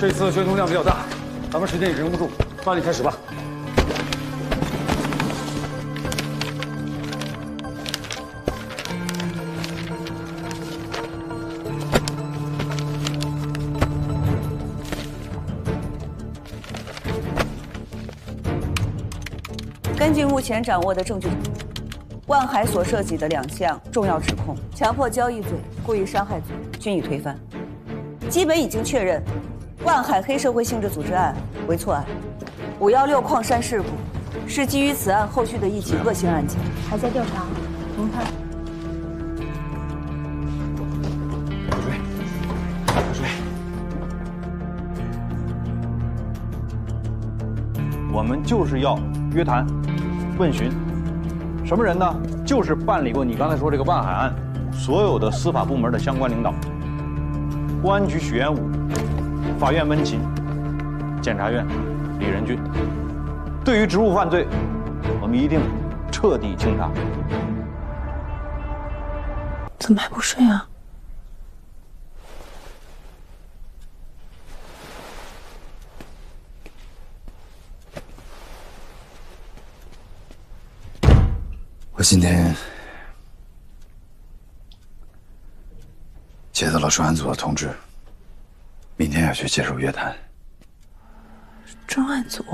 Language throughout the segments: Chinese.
这次宣通量比较大，咱们时间也忍不住，抓紧开始吧。根据目前掌握的证据，万海所涉及的2项重要指控——强迫交易罪、故意伤害罪，均已推翻，基本已经确认，万海黑社会性质组织案为错案。516矿山事故是基于此案后续的一起恶性案件，还在调查。您看，我们就是要约谈、问询，什么人呢？就是办理过你刚才说这个万海案所有的司法部门的相关领导，公安局许元武，法院温琴，检察院李仁俊。对于职务犯罪，我们一定彻底清查。怎么还不睡啊？我今天接到了专案组的通知，明天要去接受约谈。专案组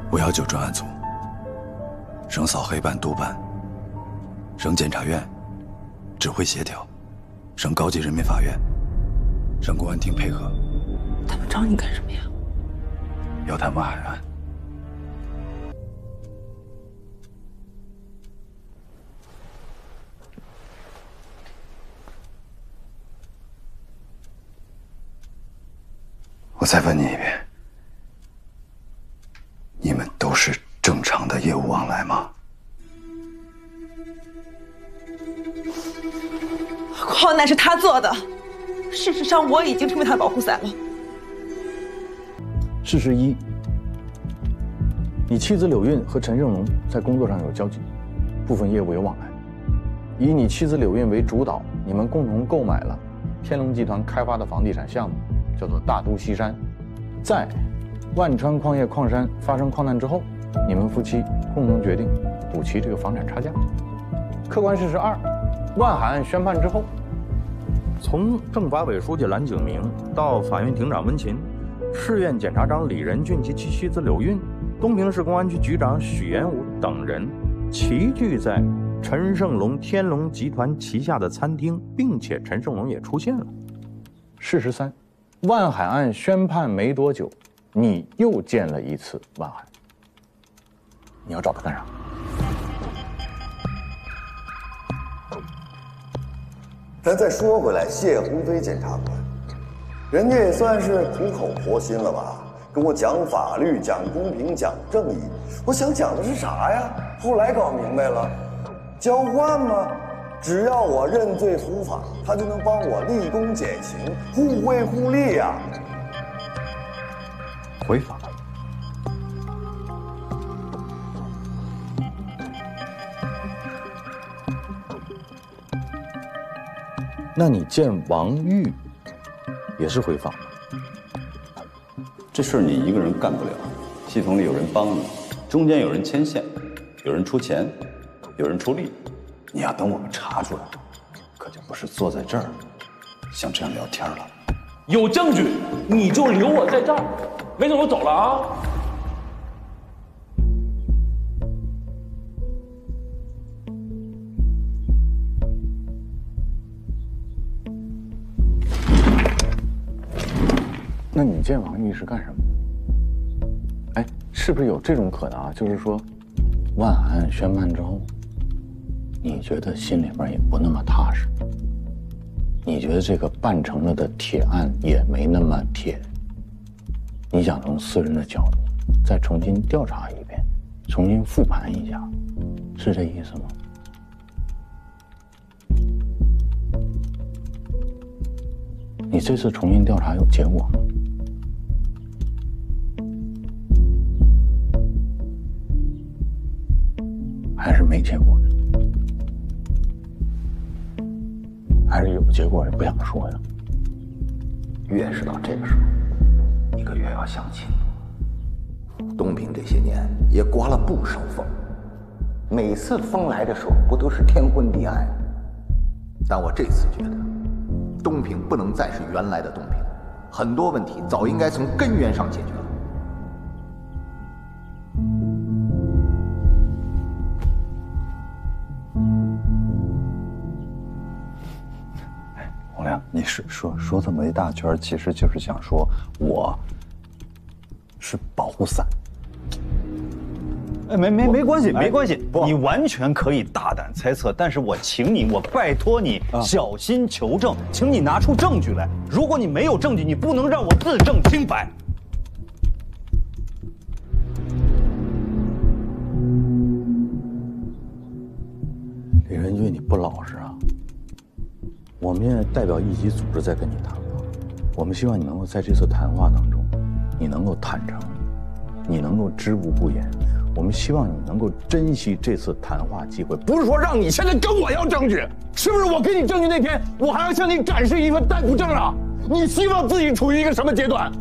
519专案组，省扫黑办督办，省检察院指挥协调，省高级人民法院，省公安厅配合。他们找你干什么呀？要谈万海案。我再问你一遍，你们都是正常的业务往来吗？矿难是他做的，事实上我已经成为他的保护伞了。事实一，你妻子柳韵和陈胜龙在工作上有交集，部分业务有往来。以你妻子柳韵为主导，你们共同购买了天龙集团开发的房地产项目，叫做大都西山。在万川矿业矿山发生矿难之后，你们夫妻共同决定补齐这个房产差价。客观事实二，万海案宣判之后，从政法委书记蓝景明到法院庭长温琴，市院检察长李仁俊及其妻子柳韵，东平市公安局局长许元武等人齐聚在陈胜龙天龙集团旗下的餐厅，并且陈胜龙也出现了。事实三，万海案宣判没多久，你又见了一次万海。你要找他干啥？咱再说回来，谢鸿飞检察官，人家也算是苦口婆心了吧，跟我讲法律、讲公平、讲正义。我想讲的是啥呀？后来搞明白了，交换吗？只要我认罪伏法，他就能帮我立功减刑，互惠互利呀。违法。那你见王玉也是违法吗？这事儿你一个人干不了，系统里有人帮你，中间有人牵线，有人出钱，有人出力。你要等我们查出来，可就不是坐在这儿像这样聊天了。有证据你就留我在这儿，没准我走了啊。那你见王玉是干什么？哎，是不是有这种可能啊？就是说，万海案宣判之后，你觉得心里边也不那么踏实，你觉得这个办成了的铁案也没那么铁，你想从私人的角度再重新调查一遍，重新复盘一下，是这意思吗？你这次重新调查有结果吗？还是没结果？还是有结果也不想说呀？越是到这个时候，你可越要想清楚，东平这些年也刮了不少风，每次风来的时候不都是天昏地暗？但我这次觉得，东平不能再是原来的东平，很多问题早应该从根源上解决了。洪亮，你说这么一大圈，其实就是想说我是保护伞。哎，没关系，没关系，你完全可以大胆猜测，但是我请你，我拜托你小心求证，请你拿出证据来。如果你没有证据，你不能让我自证清白。李仁俊，你不老实啊！我们现在代表一级组织在跟你谈话，我们希望你能够在这次谈话当中，你能够坦诚，你能够知无不言。我们希望你能够珍惜这次谈话机会，不是说让你现在跟我要证据，是不是？我给你证据那天，我还要向你展示一份逮捕证啊！你希望自己处于一个什么阶段？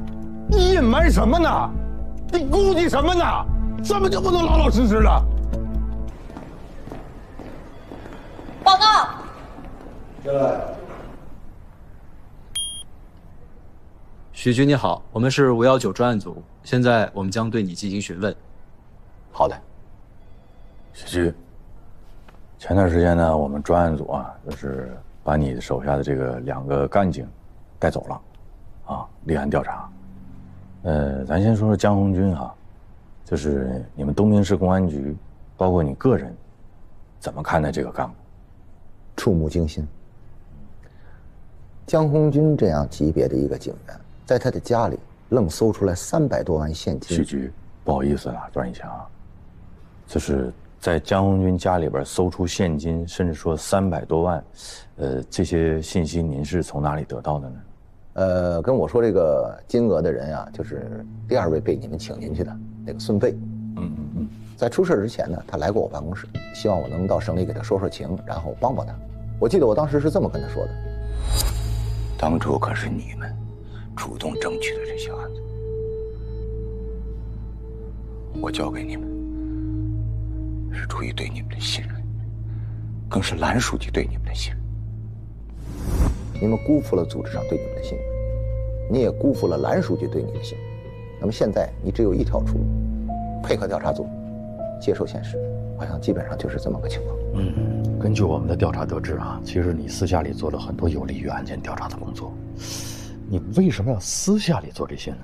你隐瞒什么呢？你顾忌什么呢？怎么就不能老老实实的？报告。进来。许局你好，我们是519专案组，现在我们将对你进行询问。好的，许局。前段时间呢，我们专案组啊，就是把你手下的这个2个干警带走了，啊，立案调查。咱先说说江红军哈，就是你们东平市公安局，包括你个人，怎么看待这个干部？触目惊心。江红军这样级别的一个警员，在他的家里愣搜出来300多万现金。许局，不好意思啊，段义强啊，就是在江红军家里边搜出现金，甚至说300多万，这些信息您是从哪里得到的呢？跟我说这个金额的人啊，就是第2位被你们请进去的那个孙飞。在出事之前呢，他来过我办公室，希望我能到省里给他说说情，然后帮帮他。我记得我当时是这么跟他说的：当初可是你们主动争取的这些案子，我交给你们是出于对你们的信任，更是蓝书记对你们的信任。你们辜负了组织上对你们的信任，你也辜负了蓝书记对你的信任。那么现在你只有一条出路，配合调查组，接受现实，好像基本上就是这么个情况。根据我们的调查得知啊，其实你私下里做了很多有利于案件调查的工作，你为什么要私下里做这些呢？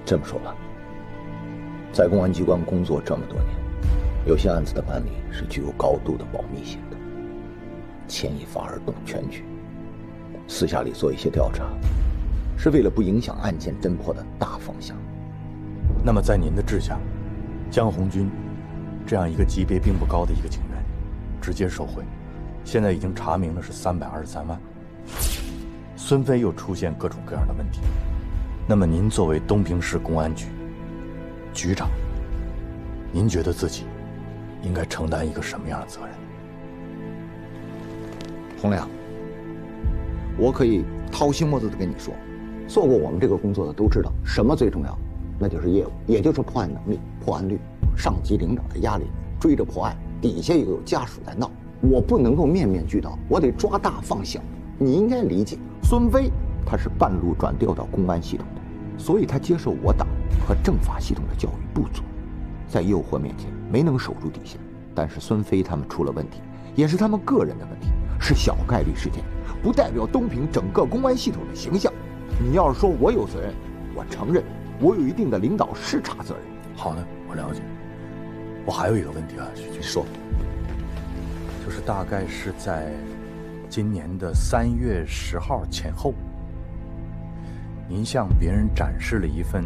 这么说吧，在公安机关工作这么多年，有些案子的办理是具有高度的保密性的，牵一发而动全局。私下里做一些调查，是为了不影响案件侦破的大方向。那么在您的治下，江红军这样一个级别并不高的一个警员，直接受贿，现在已经查明了是323万。孙飞又出现各种各样的问题，那么您作为东平市公安局局长，您觉得自己应该承担一个什么样的责任？洪亮，我可以掏心窝子的跟你说，做过我们这个工作的都知道，什么最重要，那就是业务，也就是破案能力、破案率。上级领导的压力，追着破案，底下又有家属在闹，我不能够面面俱到，我得抓大放小。你应该理解，孙飞他是半路转调到公安系统的，所以他接受我党和政法系统的教育不足，在诱惑面前没能守住底线。但是孙飞他们出了问题，也是他们个人的问题，是小概率事件，不代表东平整个公安系统的形象。你要是说我有责任，我承认我有一定的领导视察责任。好的，我了解。我还有一个问题啊，徐局，说，就是大概是在今年的3月10号前后，您向别人展示了一份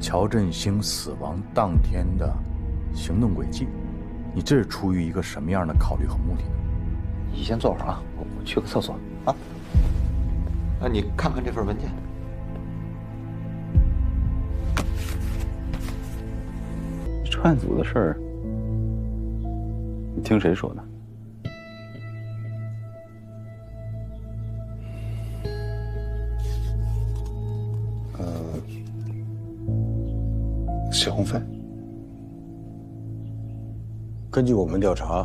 乔振兴死亡当天的行动轨迹，你这是出于一个什么样的考虑和目的呢？你先坐会儿啊，我去个厕所啊。你看看这份文件。专案组的事儿，你听谁说的？谢鸿飞。根据我们调查，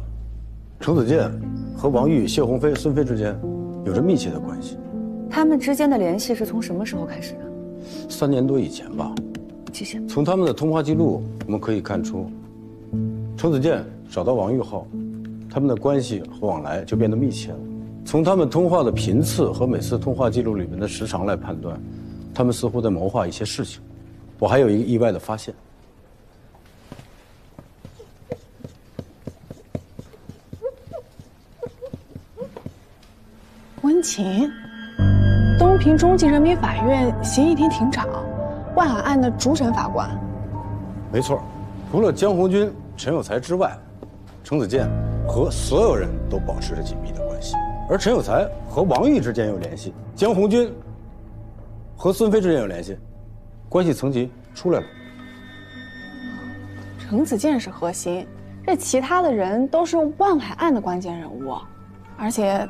程子健和王玉、谢鸿飞、孙飞之间有着密切的关系。他们之间的联系是从什么时候开始的？3年多以前吧。谢谢。从他们的通话记录，我们可以看出，程子健找到王玉后，他们的关系和往来就变得密切了。从他们通话的频次和每次通话记录里面的时长来判断，他们似乎在谋划一些事情。我还有一个意外的发现。温情，东平中级人民法院刑一庭庭长，万海案的主审法官。没错，除了江红军、陈有才之外，程子健和所有人都保持着紧密的关系。而陈有才和王玉之间有联系，江红军和孙飞之间有联系，关系层级出来了。程子健是核心，这其他的人都是万海案的关键人物，而且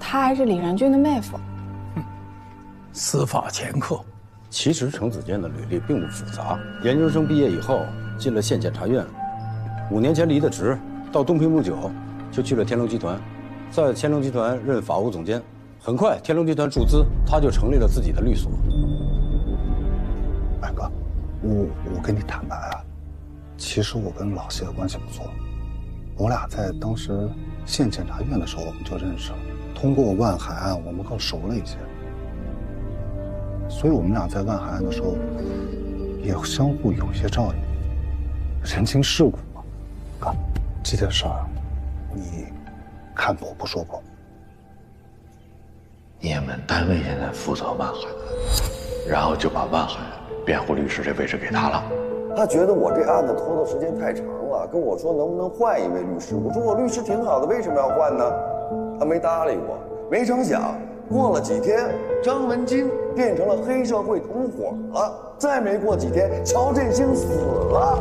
他还是李仁俊的妹夫。司法掮客。其实程子健的履历并不复杂，研究生毕业以后进了县检察院，5年前离的职，到东平不久就去了天龙集团，在天龙集团任法务总监。很快天龙集团注资，他就成立了自己的律所。白哥，我跟你坦白啊，其实我跟老谢的关系不错，我俩在当时县检察院的时候我们就认识了，通过万海案我们更熟了一些，所以我们俩在万海案的时候也相互有一些照应，人情世故嘛。哥，这件事儿你看破不说破。你们单位现在负责万海案，然后就把万海辩护律师这位置给他了。他觉得我这案子拖的时间太长了，跟我说能不能换一位律师。我说我律师挺好的，为什么要换呢？他没搭理我。没成想过了几天，张文金变成了黑社会同伙了。再没过几天，乔振兴死了。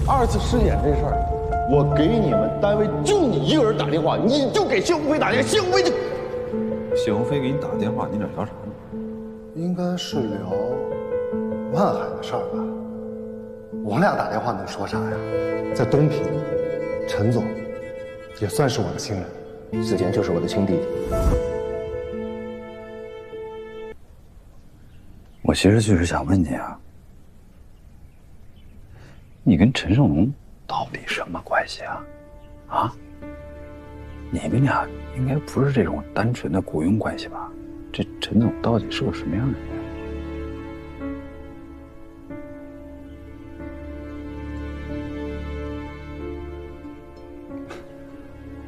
2次尸检这事儿，我给你们单位就你一个人打电话，你就给谢鸿飞打电话，谢鸿飞就……谢鸿飞给你打电话，你俩聊啥呢？应该是聊万海的事儿吧。我俩打电话能说啥呀？在东平，陈总也算是我的亲人，子健就是我的亲弟弟。我其实就是想问你啊，你跟陈胜龙到底什么关系啊？啊？你们俩应该不是这种单纯的雇佣关系吧？这陈总到底是个什么样的人？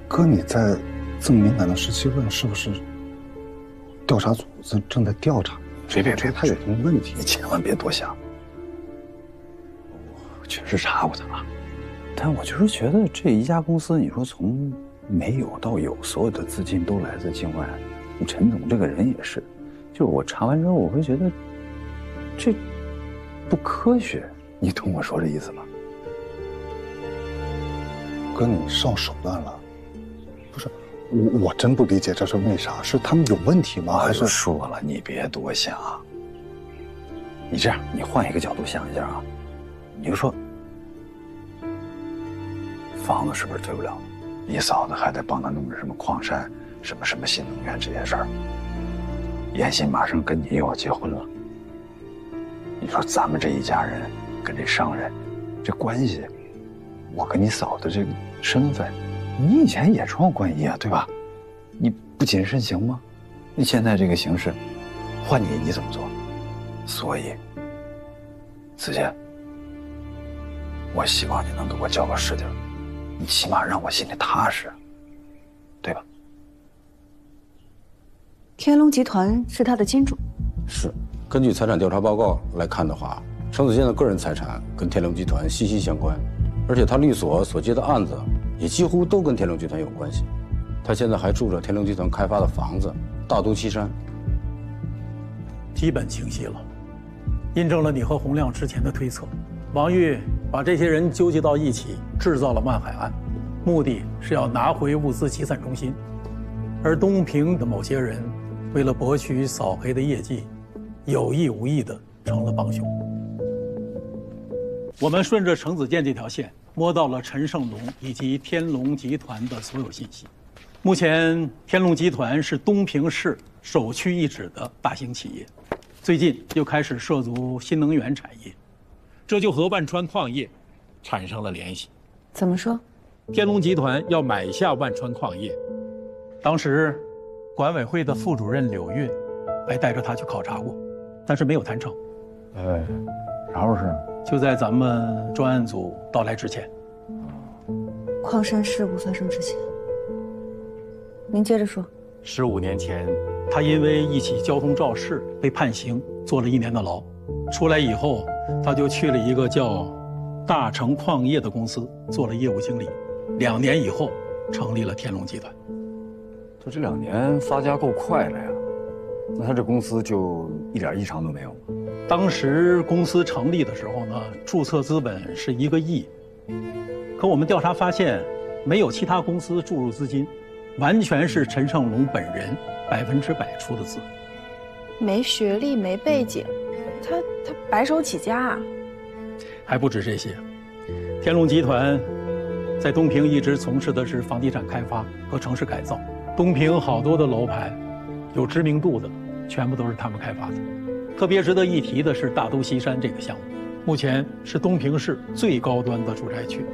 哥，你在这么敏感的时期问，是不是调查组正在调查？别，他有什么问题？你千万别多想。我确实查过他了，但我就是觉得这一家公司，你说从没有到有，所有的资金都来自境外。陈总这个人也是，就是我查完之后，我会觉得这不科学。你懂我说这意思吗？哥，你上手段了。不是，我真不理解这是为啥？是他们有问题吗？还是说了，你别多想。你这样，你换一个角度想一下啊，你就说，房子是不是退不了？你嫂子还得帮他弄着什么矿山、什么新能源这些事儿。妍希马上跟你又要结婚了，你说咱们这一家人跟这商人，这关系，我跟你嫂子这个身份。你以前也创过关系啊，对吧？你不谨慎行吗？你现在这个形势，换你怎么做？所以，子健，我希望你能给我交个实底，你起码让我心里踏实，对吧？天龙集团是他的金主。是，根据财产调查报告来看的话，程子健的个人财产跟天龙集团息息相关，而且他律所所接的案子也几乎都跟天龙集团有关系。他现在还住着天龙集团开发的房子，大都七山。基本清晰了，印证了你和洪亮之前的推测。王玉把把这些人纠集到一起，制造了万海案，目的是要拿回物资集散中心。而东平的某些人，为了博取扫黑的业绩，有意无意的成了帮凶。我们顺着程子健这条线，摸到了陈胜龙以及天龙集团的所有信息。目前，天龙集团是东平市首屈一指的大型企业，最近又开始涉足新能源产业，这就和万川矿业产生了联系。怎么说？天龙集团要买下万川矿业，当时管委会的副主任柳运还带着他去考察过，但是没有谈成。啥回事？就在咱们专案组到来之前。矿山事故发生之前。您接着说。15年前，他因为一起交通肇事被判刑，坐了1年的牢。出来以后，他就去了一个叫大成矿业的公司做了业务经理。2年以后，成立了天龙集团。就这2年发家够快了呀，那他这公司就一点异常都没有吗？当时公司成立的时候呢，注册资本是1个亿，可我们调查发现，没有其他公司注入资金，完全是陈胜龙本人100%出的资。没学历，没背景，他白手起家啊！还不止这些，天龙集团在东平一直从事的是房地产开发和城市改造。东平好多的楼盘，有知名度的，全部都是他们开发的。特别值得一提的是大都西山这个项目，目前是东平市最高端的住宅区。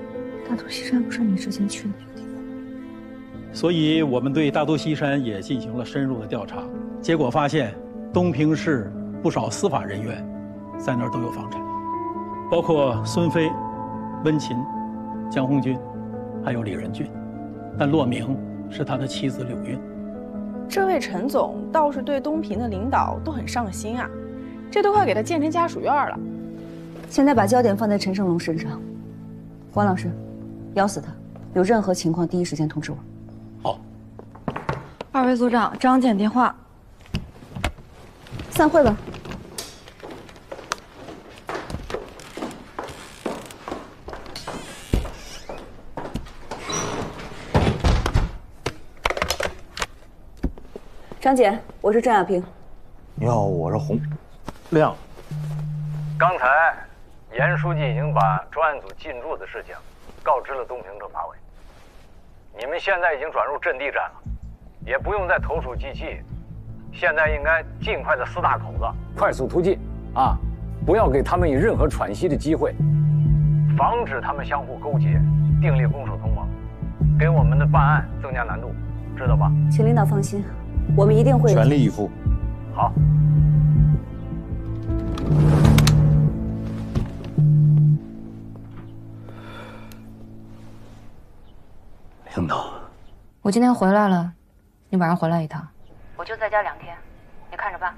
大都西山不是你之前去的那个地方？所以我们对大都西山也进行了深入的调查，结果发现东平市不少司法人员在那儿都有房产，包括孙飞、温琴、江红军，还有李仁俊，但落名是他的妻子柳运。这位陈总倒是对东平的领导都很上心啊，这都快给他建成家属院了。现在把焦点放在陈胜龙身上，关老师，咬死他，有任何情况第一时间通知我。好。2位组长，张简电话。散会吧。张姐，我是郑亚萍。你好，我是洪亮。刚才严书记已经把专案组进驻的事情告知了东平政法委，你们现在已经转入阵地战了，也不用再投鼠忌器，现在应该尽快的撕大口子，快速突进啊！不要给他们以任何喘息的机会，防止他们相互勾结，订立攻守同盟，给我们的办案增加难度，知道吧？请领导放心，我们一定会全力以赴。好。领导，我今天回来了，你晚上回来一趟。我就在家2天，你看着办。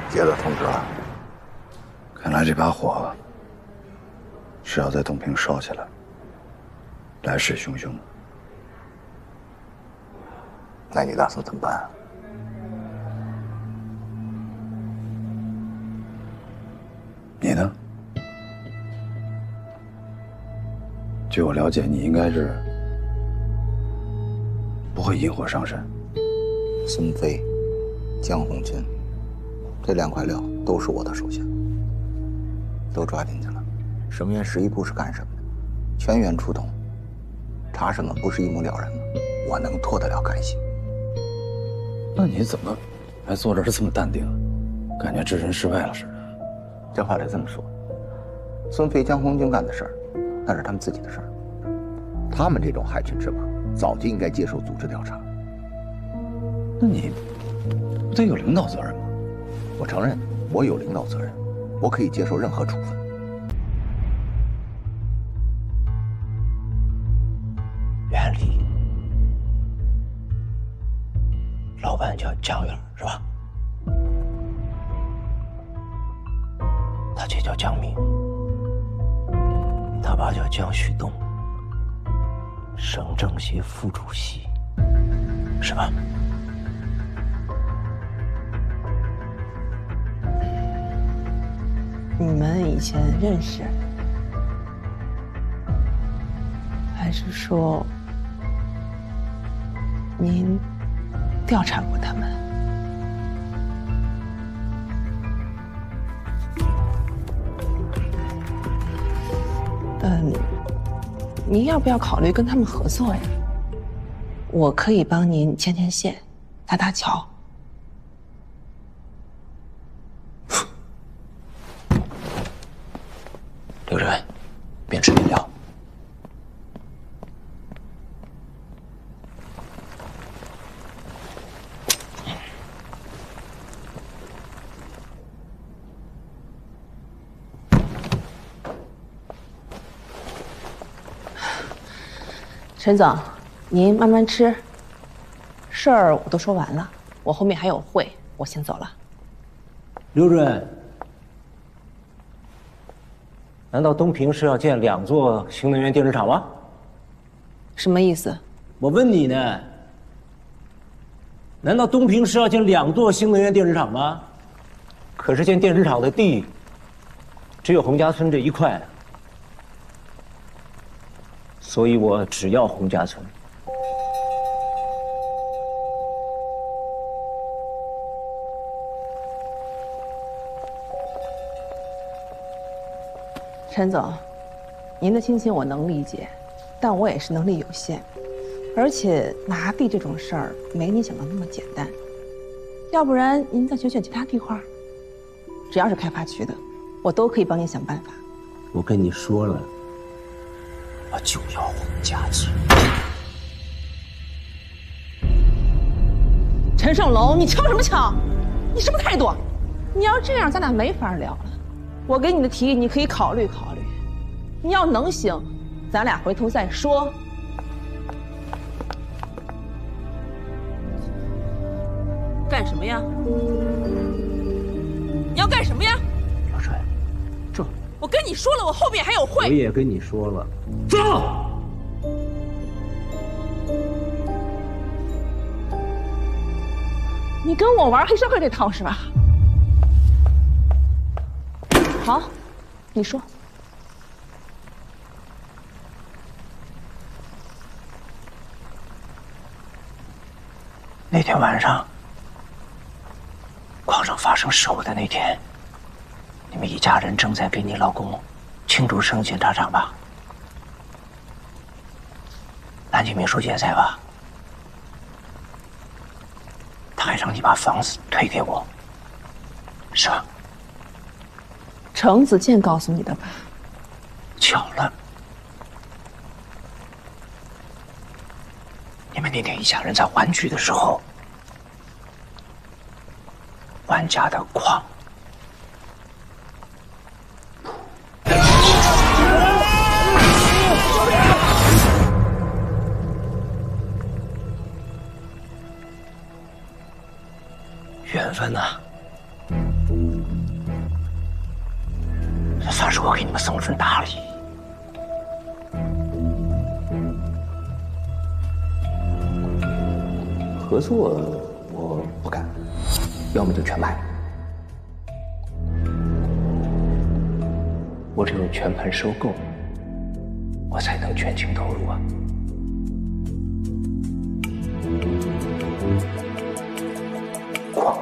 接到通知了，看来这把火是要在东平烧起来，来势汹汹。那你打算怎么办啊？你呢？据我了解，你应该是不会引火上身。孙飞、江红军这2块料都是我的手下，都抓进去了。什么原11部是干什么的？全员出动，查什么不是一目了然吗？我能脱得了干系？那你怎么还坐这儿这么淡定，感觉置身事外了似的？这话得这么说，孙飞、江红军干的事儿，那是他们自己的事儿。他们这种害群之马，早就应该接受组织调查。那你不得有领导责任吗？我承认我有领导责任，我可以接受任何处分，老板叫江远是吧？他姐叫江明，他爸叫江旭东，省政协副主席，是吧？你们以前认识，还是说您调查过他们？您要不要考虑跟他们合作呀？我可以帮您牵牵线，搭搭桥。刘主任，边吃边聊。陈总，您慢慢吃。事儿我都说完了，我后面还有会，我先走了。刘主任，难道东平是要建2座新能源电池厂吗？什么意思？我问你呢。难道东平是要建2座新能源电池厂吗？可是建电池厂的地，只有洪家村这一块。所以我只要洪家村。陈总，您的心情我能理解，但我也是能力有限，而且拿地这种事儿没你想的那么简单。要不然您再选选其他地块，只要是开发区的，我都可以帮您想办法。我跟你说了。我就要洪家村。陈胜龙，你敲什么敲？你什么态度？你要这样，咱俩没法聊了。我给你的提议，你可以考虑考虑。你要能行，咱俩回头再说。干什么呀？你要干什么呀？老帅，这我跟你说了，我后面还有会。我也跟你说了。走！你跟我玩黑社会这套是吧？好，你说。那天晚上，矿上发生事故的那天，你们一家人正在给你老公庆祝升检察长吧？南京秘书也在吧？他还让你把房子退给我，是吧？程子健告诉你的吧？巧了，你们那天一家人在玩具的时候，万家的矿。缘分啊！这算是我给你们送份大礼。合作我不干，要么就全卖。我只有全盘收购，我才能全情投入啊。矿，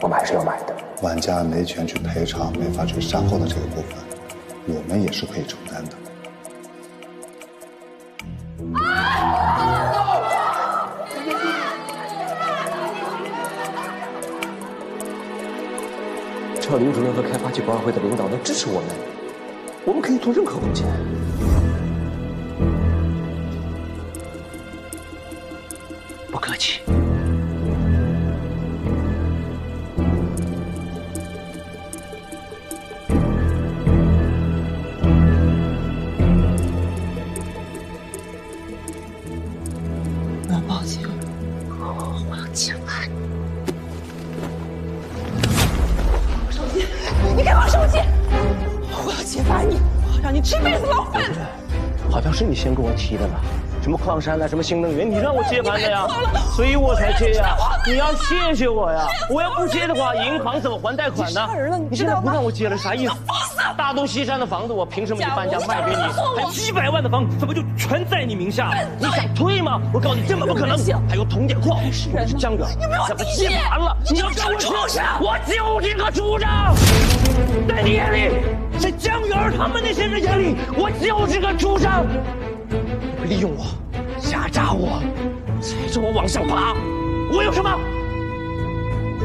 我们还是要买的。玩家没权去赔偿没法去善后的这个部分，我们也是可以承担的。只要刘主任和开发区管委会的领导能支持我们，我们可以做任何贡献。不客气。我要报警，我要警察局。揭发你，我让你吃辈子牢饭。好像是你先跟我提的吧？什么矿山啊，什么新能源，你让我接盘的呀，所以我才接呀。你要谢谢我呀！我要不接的话，银行怎么还贷款呢？你现在不让我接了，啥意思？大东西山的房子，我凭什么就半价卖给你？还有几百万的房子，怎么就全在你名下？你想退吗？我告诉你，根本不可能。还有铜铁矿，我是江源，怎么接盘了？你要跟我说，我就是个组长。在你眼里，在江源他们那些人眼里，我就是个组长。利用我，压榨我，踩着我往上爬，我有什么？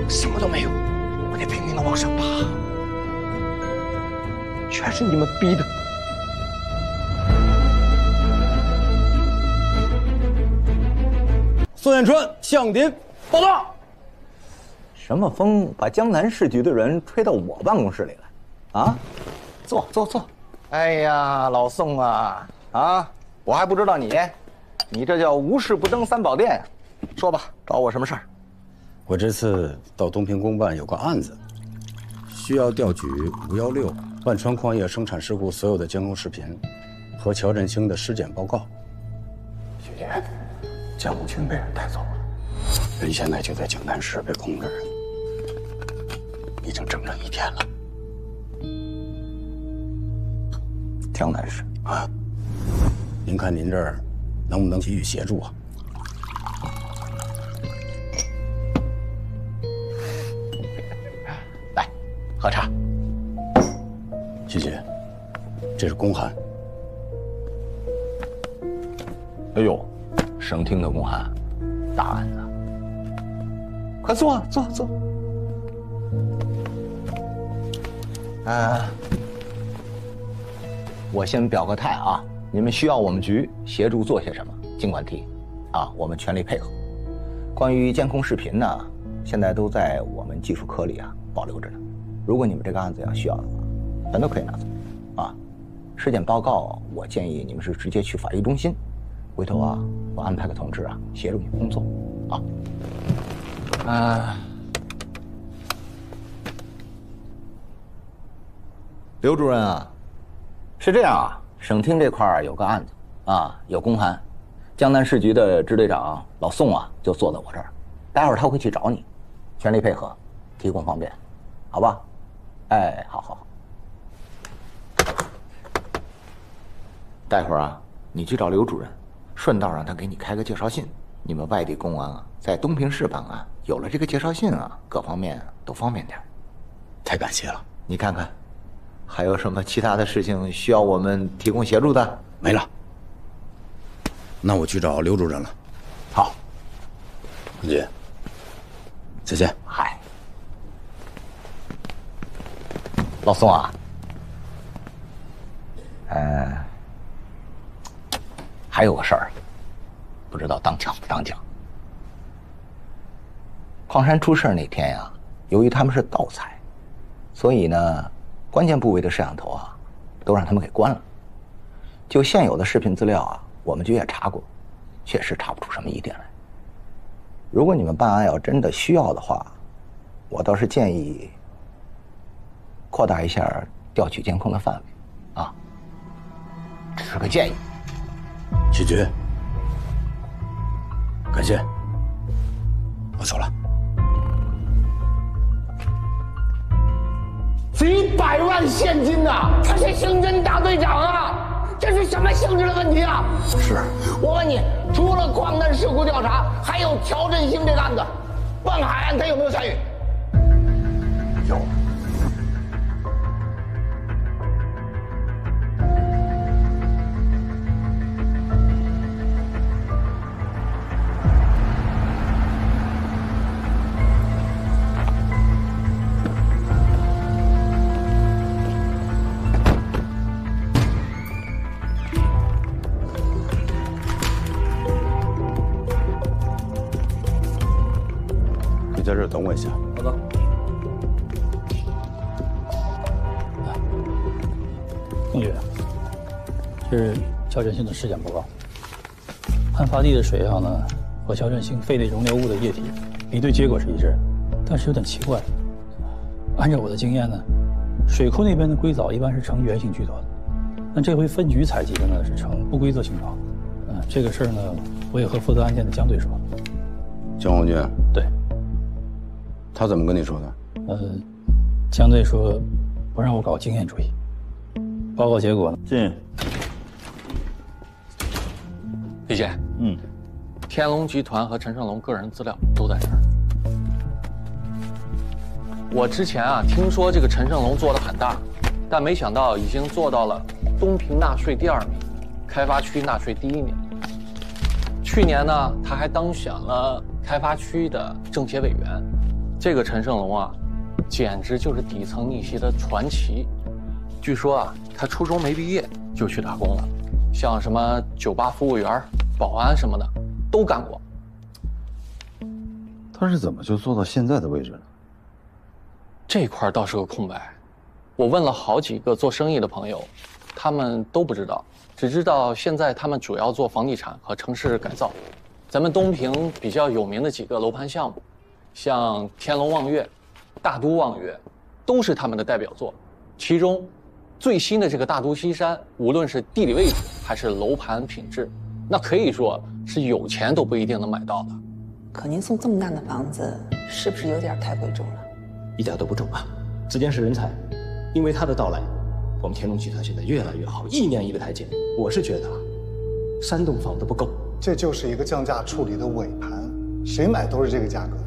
什么都没有，我得拼命的往上爬，全是你们逼的。宋彦春向您报道。什么风把江南市局的人吹到我办公室里来？啊，坐。哎呀，老宋啊，我还不知道你这叫无事不登三宝殿。说吧，找我什么事儿？我这次到东平公办有个案子，需要调取516万川矿业生产事故所有的监控视频和乔振兴的尸检报告。徐姐，江红军被人带走了，人现在就在江南市被控制，已经整整1天了。江南市啊，您看您这儿能不能给予协助啊？来，喝茶。徐姐，这是公函。哎呦，省厅的公函，大案子。快坐。我先表个态啊，你们需要我们局协助做些什么，尽管提，我们全力配合。关于监控视频呢，现在都在我们技术科里保留着呢。如果你们这个案子要需要的话，全都可以拿走。尸检报告，我建议你们是直接去法医中心，回头我安排个同志协助你工作刘主任是这样省厅这块有个案子有公函，江南市局的支队长老宋就坐在我这儿，待会儿他会去找你，全力配合，提供方便，好吧？哎，好。待会儿你去找刘主任，顺道让他给你开个介绍信。你们外地公安在东平市办案，有了这个介绍信各方面都方便点。太感谢了。你看看，还有什么其他的事情需要我们提供协助的？没了。那我去找刘主任了。好，文姐，再见。嗨，老宋还有个事儿，不知道当讲不当讲。矿山出事那天由于他们是盗采，所以呢，关键部位的摄像头都让他们给关了。就现有的视频资料我们局也查过，确实查不出什么疑点来。如果你们办案要真的需要的话，我倒是建议扩大一下调取监控的范围只是个建议。许局，感谢，我走了。几百万现金他是刑侦大队长这是什么性质的问题是，我问你，除了矿难事故调查，还有乔振兴这个案子，万海案他有没有参与？有。在这儿等我一下。好的。同学，这是乔振兴的尸检报告。案发地的水呢和乔振兴肺内容留物的液体比对结果是一致，但是有点奇怪。按照我的经验呢，水库那边的硅藻一般是呈圆形聚坨的，但这回分局采集的呢是呈不规则形状。这个事儿呢，我也和负责案件的江队说。江红军。对。他怎么跟你说的？江队说不让我搞经验主义。报告结果呢？进。李姐，天龙集团和陈胜龙个人资料都在这儿。我之前听说这个陈胜龙做得很大，但没想到已经做到了东平纳税第2名，开发区纳税第1名。去年呢，他还当选了开发区的政协委员。这个陈胜龙简直就是底层逆袭的传奇。据说他初中没毕业就去打工了，像什么酒吧服务员、保安什么的都干过。他是怎么就做到现在的位置呢？这块倒是个空白，我问了好几个做生意的朋友，他们都不知道，只知道现在他们主要做房地产和城市改造。咱们东平比较有名的几个楼盘项目，像天龙望月、大都望月，都是他们的代表作。其中最新的这个大都西山，无论是地理位置还是楼盘品质，那可以说是有钱都不一定能买到的。可您送这么大的房子，是不是有点太贵重了？一点都不重啊！子健是人才，因为他的到来，我们天龙集团现在越来越好，一年一个台阶。我是觉得3栋房都不够。这就是一个降价处理的尾盘，谁买都是这个价格。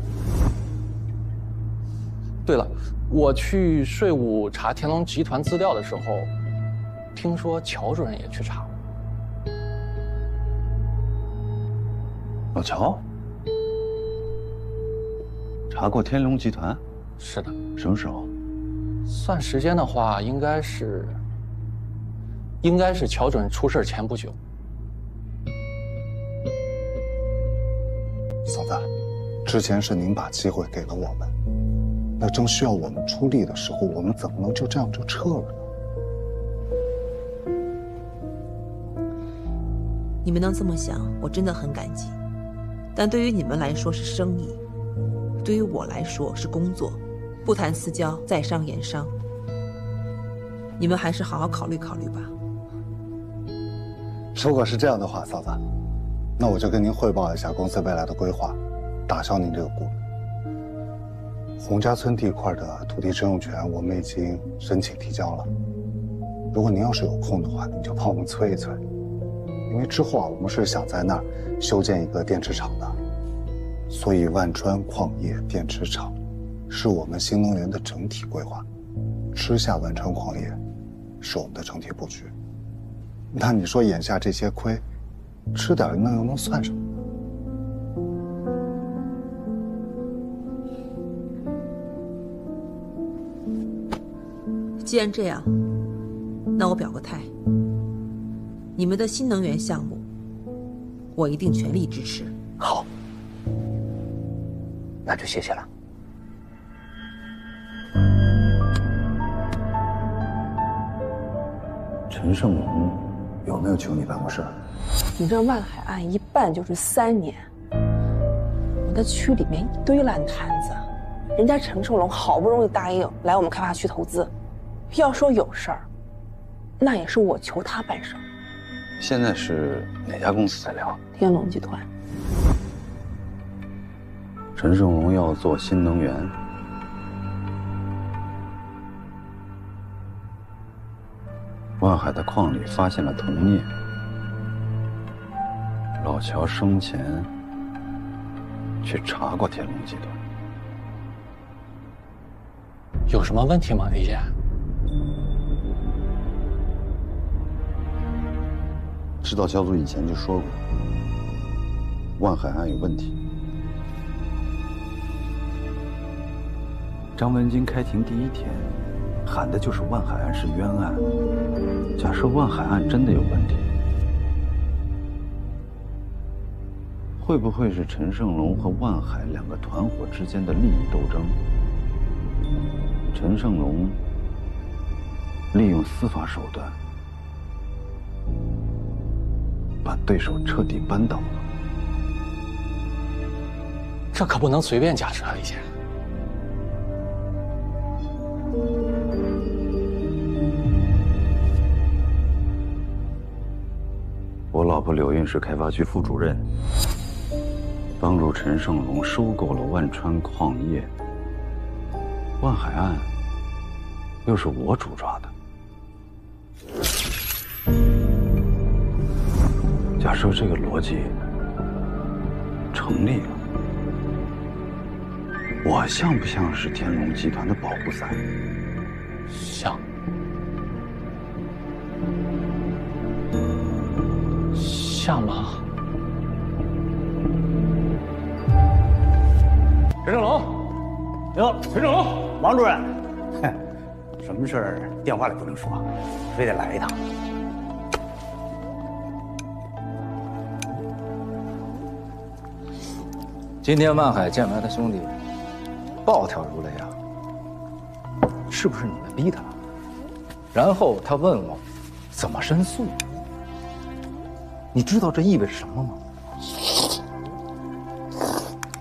对了，我去税务查天龙集团资料的时候，听说乔主任也去查了。老乔查过天龙集团？是的。什么时候？算时间的话，应该是乔主任出事前不久。嫂子，之前是您把机会给了我们，那正需要我们出力的时候，我们怎么能就这样就撤了呢？你们能这么想，我真的很感激。但对于你们来说是生意，对于我来说是工作，不谈私交，在商言商。你们还是好好考虑考虑吧。如果是这样的话，嫂子，那我就跟您汇报一下公司未来的规划，打消您这个顾虑。洪家村地块的土地使用权我们已经申请提交了，如果您要是有空的话，您就帮我们催一催，因为之后我们是想在那儿修建一个电池厂的，所以万川矿业电池厂是我们新能源的整体规划，吃下万川矿业是我们的整体布局。那你说眼下这些亏，吃点那又能算什么？既然这样，那我表个态，你们的新能源项目，我一定全力支持。好，那就谢谢了。陈胜龙有没有求你办过事？你这万海案一办就是3年，我的区里面一堆烂摊子，人家陈胜龙好不容易答应来我们开发区投资，要说有事儿，那也是我求他办事儿。现在是哪家公司在聊？天龙集团。陈胜龙要做新能源，万海的矿里发现了铜镍。老乔生前去查过天龙集团，有什么问题吗，李姐？指导小组以前就说过，万海案有问题。张文金开庭第1天喊的就是万海案是冤案。假设万海案真的有问题，会不会是陈胜龙和万海2个团伙之间的利益斗争？陈胜龙利用司法手段把对手彻底扳倒了。这可不能随便假设啊，李姐。老婆柳韵是开发区副主任，帮助陈胜龙收购了万川矿业。万海案又是我主抓的。假设这个逻辑成立了，我像不像是天龙集团的保护伞？像。像吗？陈正龙，哟，陈正龙，王主任，什么事儿电话里不能说，非得来一趟。今天万海见完他兄弟，暴跳如雷啊！是不是你们逼他？然后他问我，怎么申诉？你知道这意味着什么吗？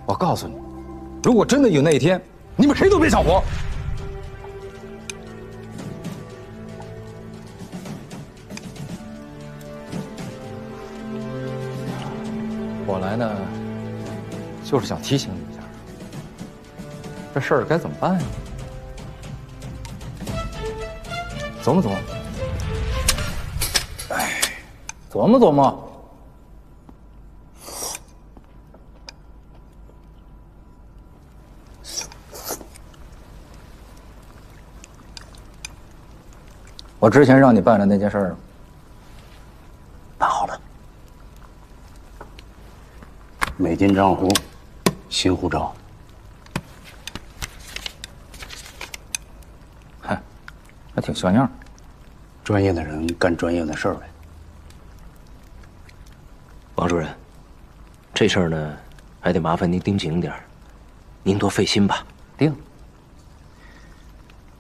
我告诉你，如果真的有那一天，你们谁都别想活。我来呢，就是想提醒你一下，这事儿该怎么办呀？琢磨琢磨。哎，琢磨琢磨。我之前让你办的那件事儿，办好了。美金账户，新护照。嗨，还挺像样。专业的人干专业的事儿呗。王主任，这事儿呢，还得麻烦您盯紧点儿，您多费心吧。盯。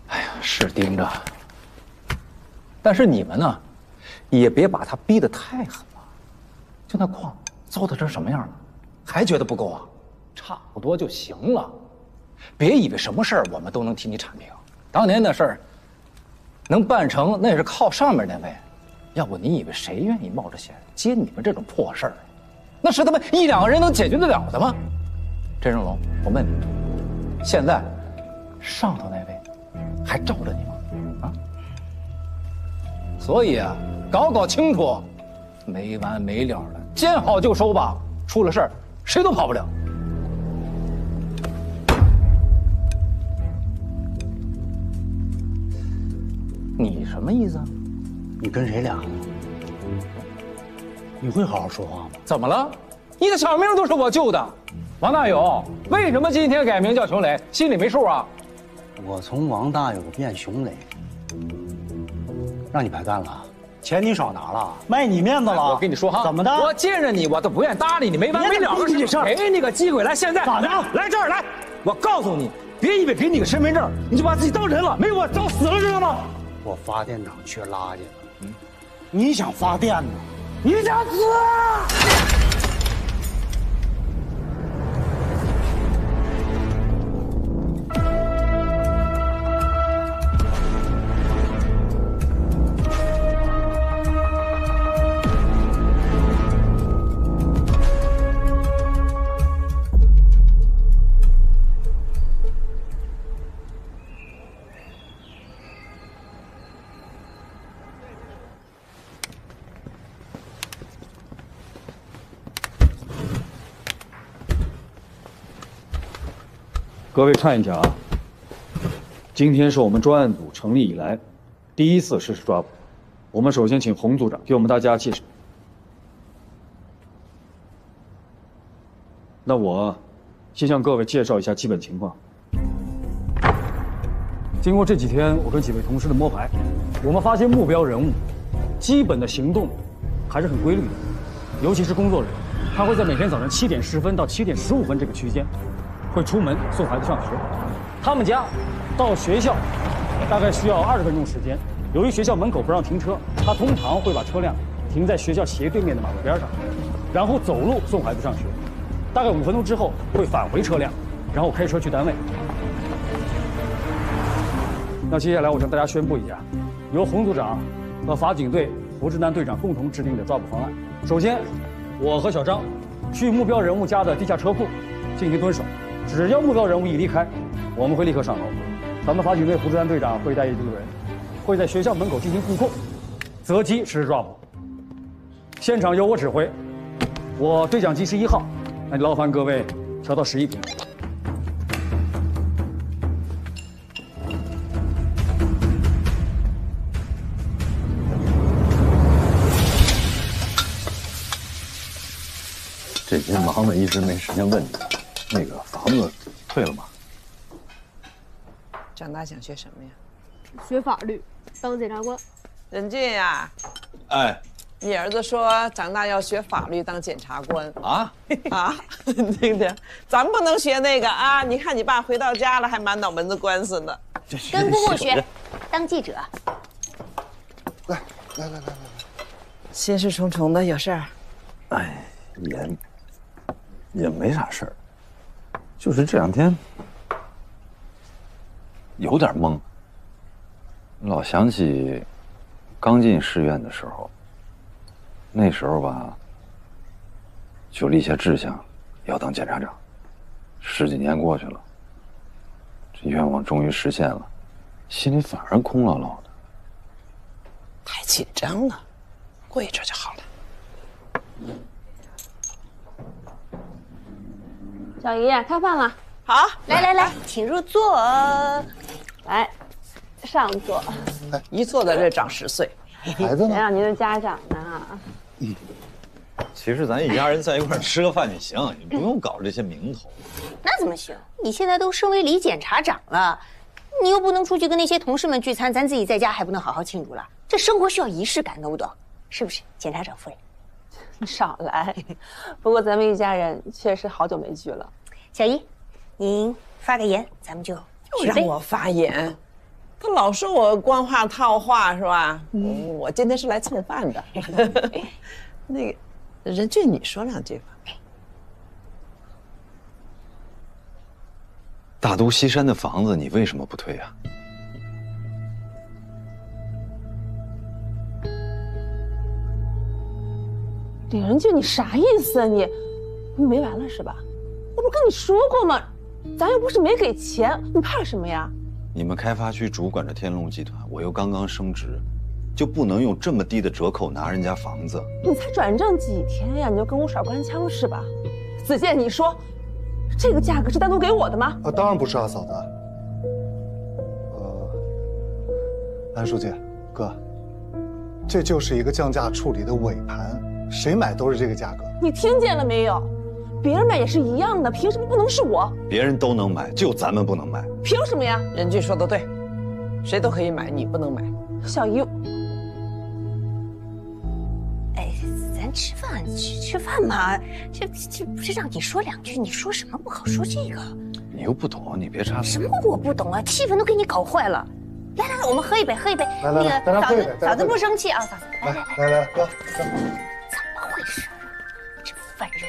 哎呀，是盯着。但是你们呢，也别把他逼得太狠了。就那矿糟蹋成什么样了，还觉得不够啊？差不多就行了。别以为什么事儿我们都能替你铲平。当年那事儿能办成，那也是靠上面那位。要不你以为谁愿意冒着险接你们这种破事儿？那是他们一两个人能解决得了的吗？陈胜龙，我问你，现在上头那位还罩着你吗？啊？所以啊，搞清楚，没完没了的，见好就收吧。出了事儿，谁都跑不了。你什么意思啊？你跟谁俩？你会好好说话吗？怎么了？你的小命都是我救的。王大有，为什么今天改名叫熊磊？心里没数啊？我从王大有变熊磊，让你白干了，钱你少拿了，卖你面子了。我跟你说哈，怎么的？我见着你我都不愿搭理你，没完没了的事。给你个机会，来，现在咋的？来这儿来！我告诉你，别以为给你个身份证，你就把自己当人了，没我早死了，知道吗？我发电厂缺垃圾了，你想发电呢？你想死？各位看一下啊，今天是我们专案组成立以来第一次实施抓捕。我们首先请洪组长给我们大家介绍。那我先向各位介绍一下基本情况。经过这几天我跟几位同事的摸排，我们发现目标人物基本的行动还是很规律的，尤其是工作人员，他会在每天早上7点10分到7点15分这个区间。会出门送孩子上学，他们家到学校大概需要20分钟时间。由于学校门口不让停车，他通常会把车辆停在学校斜对面的马路边上，然后走路送孩子上学。大概5分钟之后会返回车辆，然后开车去单位。那接下来我向大家宣布一下，由洪组长和法警队胡志南队长共同制定的抓捕方案。首先，我和小张去目标人物家的地下车库进行蹲守，只要目标人物一离开，我们会立刻上楼。咱们法警队副专队长会带一队人，会在学校门口进行布控，择机实施抓捕。现场由我指挥，我对讲机是1号，那劳烦各位调到11频。这些忙的一直没时间问你，那个房子退了吗？长大想学什么呀？学法律，当检察官。任俊呀，哎，你儿子说长大要学法律当检察官啊啊！听听，咱不能学那个啊！你看你爸回到家了，还满脑门子官司呢。跟姑姑学，当记者。来，心事重重的，有事儿？哎，也没啥事儿，就是这2天有点懵，老想起刚进市院的时候，那时候吧，就立下志向要当检察长。10几年过去了，这愿望终于实现了，心里反而空落落的。太紧张了，过一阵就好了。小姨，开饭了。好，来，请入座。来，上座。一坐在这长10岁。孩子呢？谁让您是家长呢？其实咱一家人在一块儿吃个饭就行，你不用搞这些名头。那怎么行？你现在都升为李检察长了，你又不能出去跟那些同事们聚餐，咱自己在家还不能好好庆祝了。这生活需要仪式感，懂不懂？是不是，检察长夫人？你少来。不过咱们一家人确实好久没聚了。小姨，您发个言，咱们就让我发言，他老说我官话套话是吧？我今天是来蹭饭的。那个任俊，你说2句吧。大都西山的房子，你为什么不退啊？李仁俊，你啥意思啊你没完了是吧？我不跟你说过吗？咱又不是没给钱，你怕什么呀？你们开发区主管着天龙集团，我又刚刚升职，就不能用这么低的折扣拿人家房子？你才转正几天呀，你就跟我耍官腔是吧？子健，你说这个价格是单独给我的吗？当然不是啊，嫂子。安书记，哥，这就是一个降价处理的尾盘，谁买都是这个价格。你听见了没有？别人买也是一样的，凭什么不能是我？别人都能买，就咱们不能买？凭什么呀？任俊说的对，谁都可以买，你不能买。小姨，哎，咱吃饭嘛，这不是让你说2句，你说什么不好说这个？你又不懂，你别插嘴。什么我不懂啊？气氛都给你搞坏了。来，我们喝一杯。那个嫂子不生气啊，嫂子。来，哥。怎么回事？这烦人。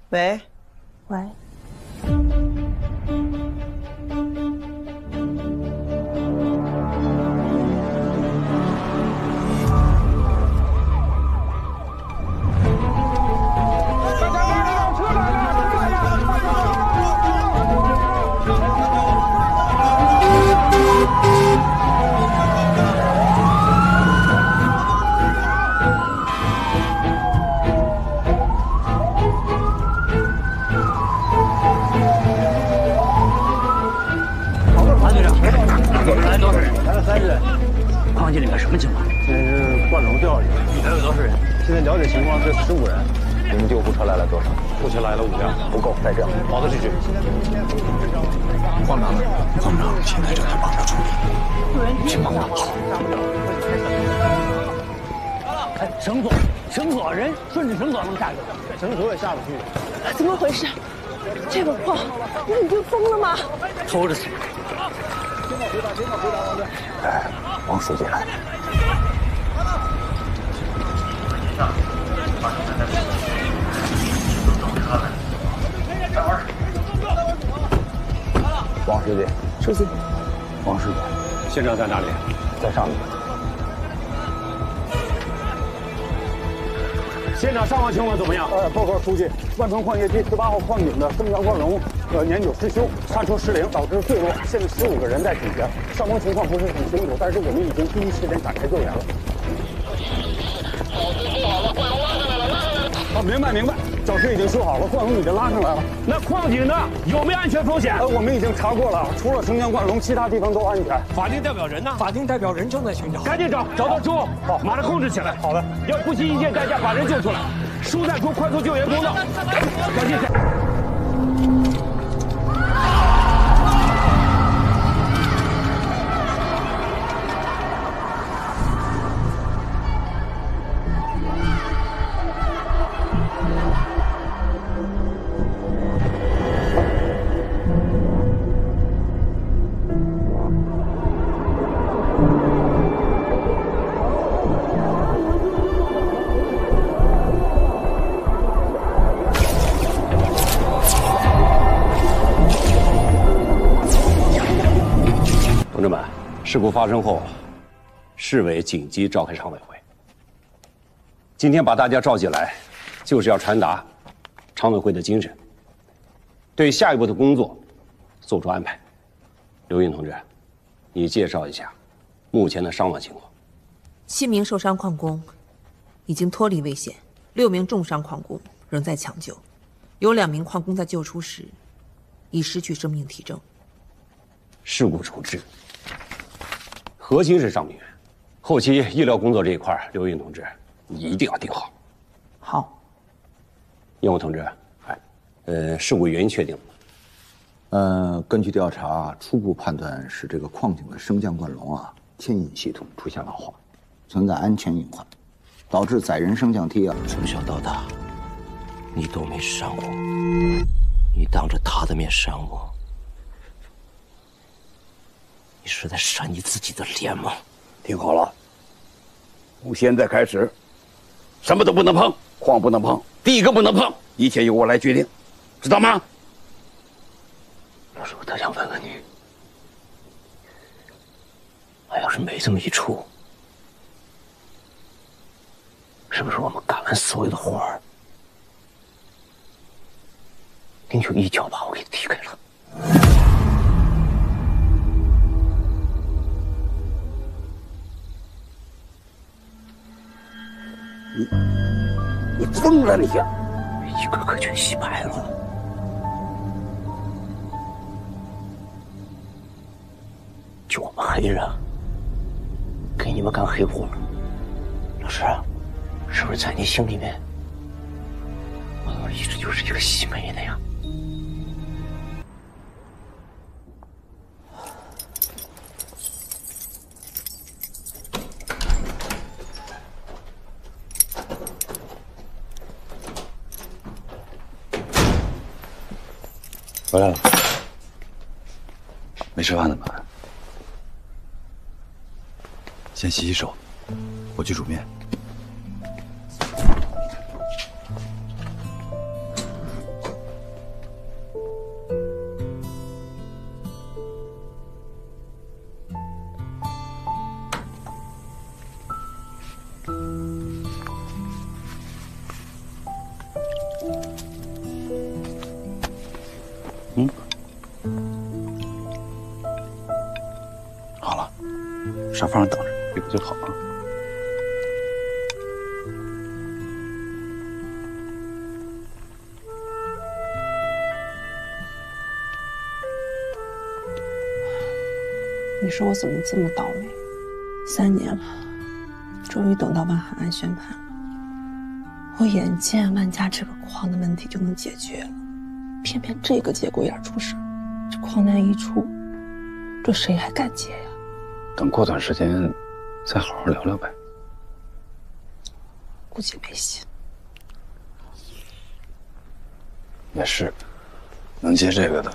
喂。来多少人？来了30人。矿井里面什么情况？现在是灌楼掉下去，里头有多少人？现在了解情况是15人。你们救护车来了多少？目前来了5辆，不够，再调。毛子继续。矿长呢？矿长现在正在帮着处理。去帮忙。哎，绳索人顺着绳索能下去，绳索也下不去。怎么回事？这个矿，你已经疯了吗？偷着钱。哎，王书记来了。王书记，书记，王书记，现场在哪里？在上面。现场伤亡情况怎么样？报告书记，万川矿业第18号矿井的生姜灌笼年久失修，刹车失灵导致坠落，现在15个人在底下，伤亡情况不是很清楚，但是我们已经第一时间展开救援了。好，明白。绞丝已经修好了，灌笼已经拉上来了。那矿井呢？有没有安全风险？我们已经查过了，除了生姜灌笼，其他地方都安全。法定代表人呢？法定代表人正在寻找，赶紧找到猪，好，马上控制起来。好的，要不惜一切代价把人救出来。疏散出快速救援通道，赶紧。同志们，事故发生后，市委紧急召开常委会。今天把大家召集来，就是要传达常委会的精神，对下一步的工作做出安排。刘运同志，你介绍一下目前的伤亡情况。7名受伤矿工已经脱离危险，6名重伤矿工仍在抢救，有2名矿工在救出时已失去生命体征。事故处置核心是伤病员，后期医疗工作这一块，刘运同志你一定要盯好。好。燕武同志，事故原因确定了？根据调查，初步判断是这个矿井的升降灌笼牵引系统出现老化，存在安全隐患，导致载人升降梯从小到大，你都没上过，你当着他的面扇我，你是在扇你自己的脸吗？听好了，从现在开始，什么都不能碰，矿不能碰，第一个不能碰，一切由我来决定，知道吗？要是我特想问问你，要是没这么一出，是不是我们干完所有的活儿，你就一脚把我给踢开了？你疯了你呀！一个个全洗白了。就我们黑人给你们干黑活，老师，是不是在你心里面，我一直就是一个洗煤的呀？回来了，没吃饭的吗？先洗洗手，我去煮面。好了，沙发上等着，一会儿就好了。你说我怎么这么倒霉？3年了，终于等到万海案宣判了。我眼见万家这个矿的问题就能解决了，偏偏这个节骨眼出事，这矿难一出，这谁还敢接呀？等过段时间再好好聊聊呗。估计没戏。也是，能接这个的，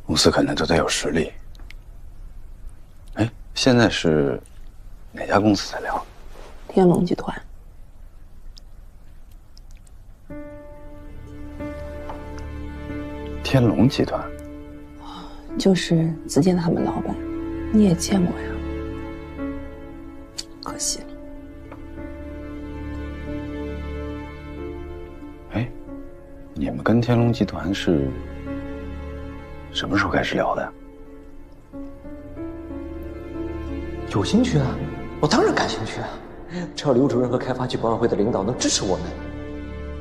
公司肯定都得有实力。哎，现在是哪家公司在聊？天龙集团。天龙集团，就是子健他们老板，你也见过呀？可惜了。你们跟天龙集团是什么时候开始聊的？有兴趣啊，我当然感兴趣啊！只要刘主任和开发区管委会的领导能支持我们，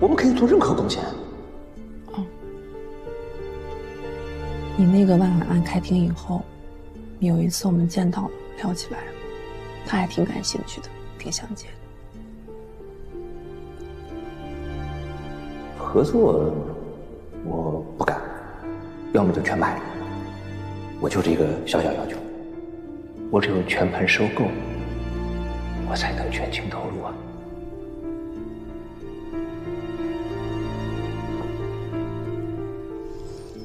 我们可以做任何贡献。你那个万海案开庭以后，有一次我们见到了，聊起来，他还挺感兴趣的，挺想接的。合作我不敢，要么就全买。我就这个小小要求，我只有全盘收购，我才能全情投入啊。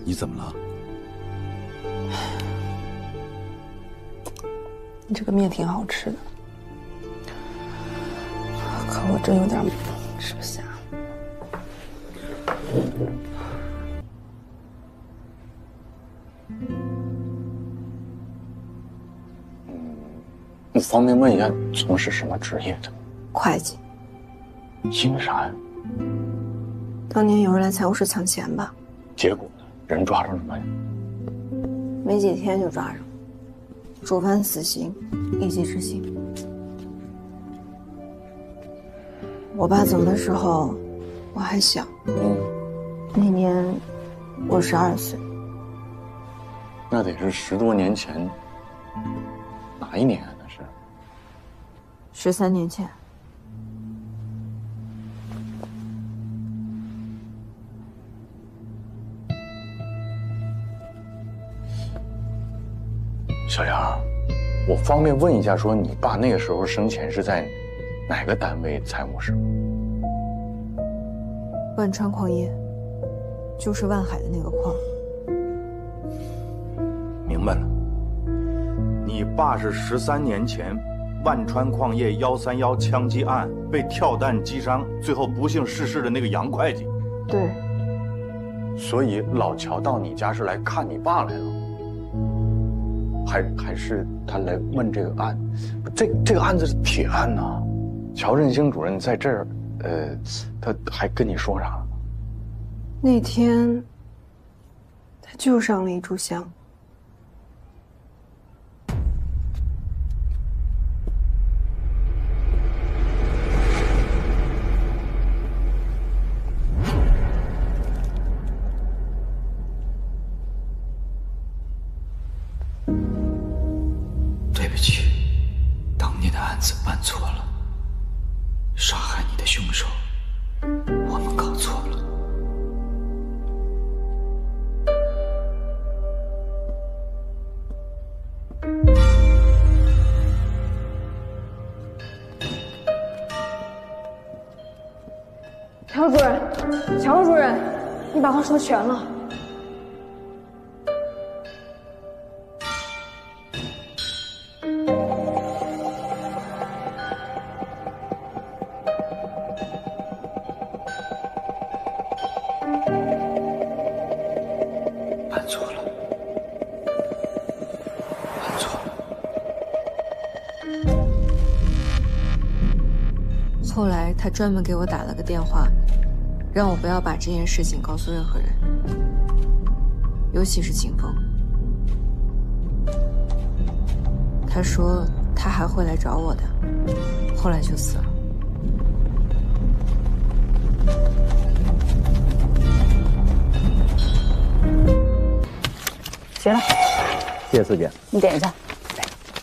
你怎么了？你这个面挺好吃的，可我真有点吃不下。你方便问一下从事什么职业的？会计。因为啥呀？当年有人来财务室抢钱吧？结果呢？人抓着了没？没几天就抓着，主犯死刑，立即执行。我爸走的时候，我还小，那年我12岁。那得是10多年前，哪一年啊？那是13年前。小杨，我方便问一下，说你爸那个时候生前是在哪个单位财务室？万川矿业，就是万海的那个矿。明白了，你爸是13年前万川矿业131枪击案被跳弹击伤，最后不幸逝世的那个杨会计。对。所以老乔到你家是来看你爸来了。还是他来问这个案，这个案子是铁案呐。乔振兴主任在这儿，他还跟你说啥了？那天，他就上了一炷香。对不起，当年的案子办错了，杀害你的凶手，我们搞错了。乔主任，乔主任，你把话说全了。办错了，办错了。后来他专门给我打了个电话，让我不要把这件事情告诉任何人，尤其是秦风。他说他还会来找我的，后来就死了。行了，谢谢四姐。你点一下。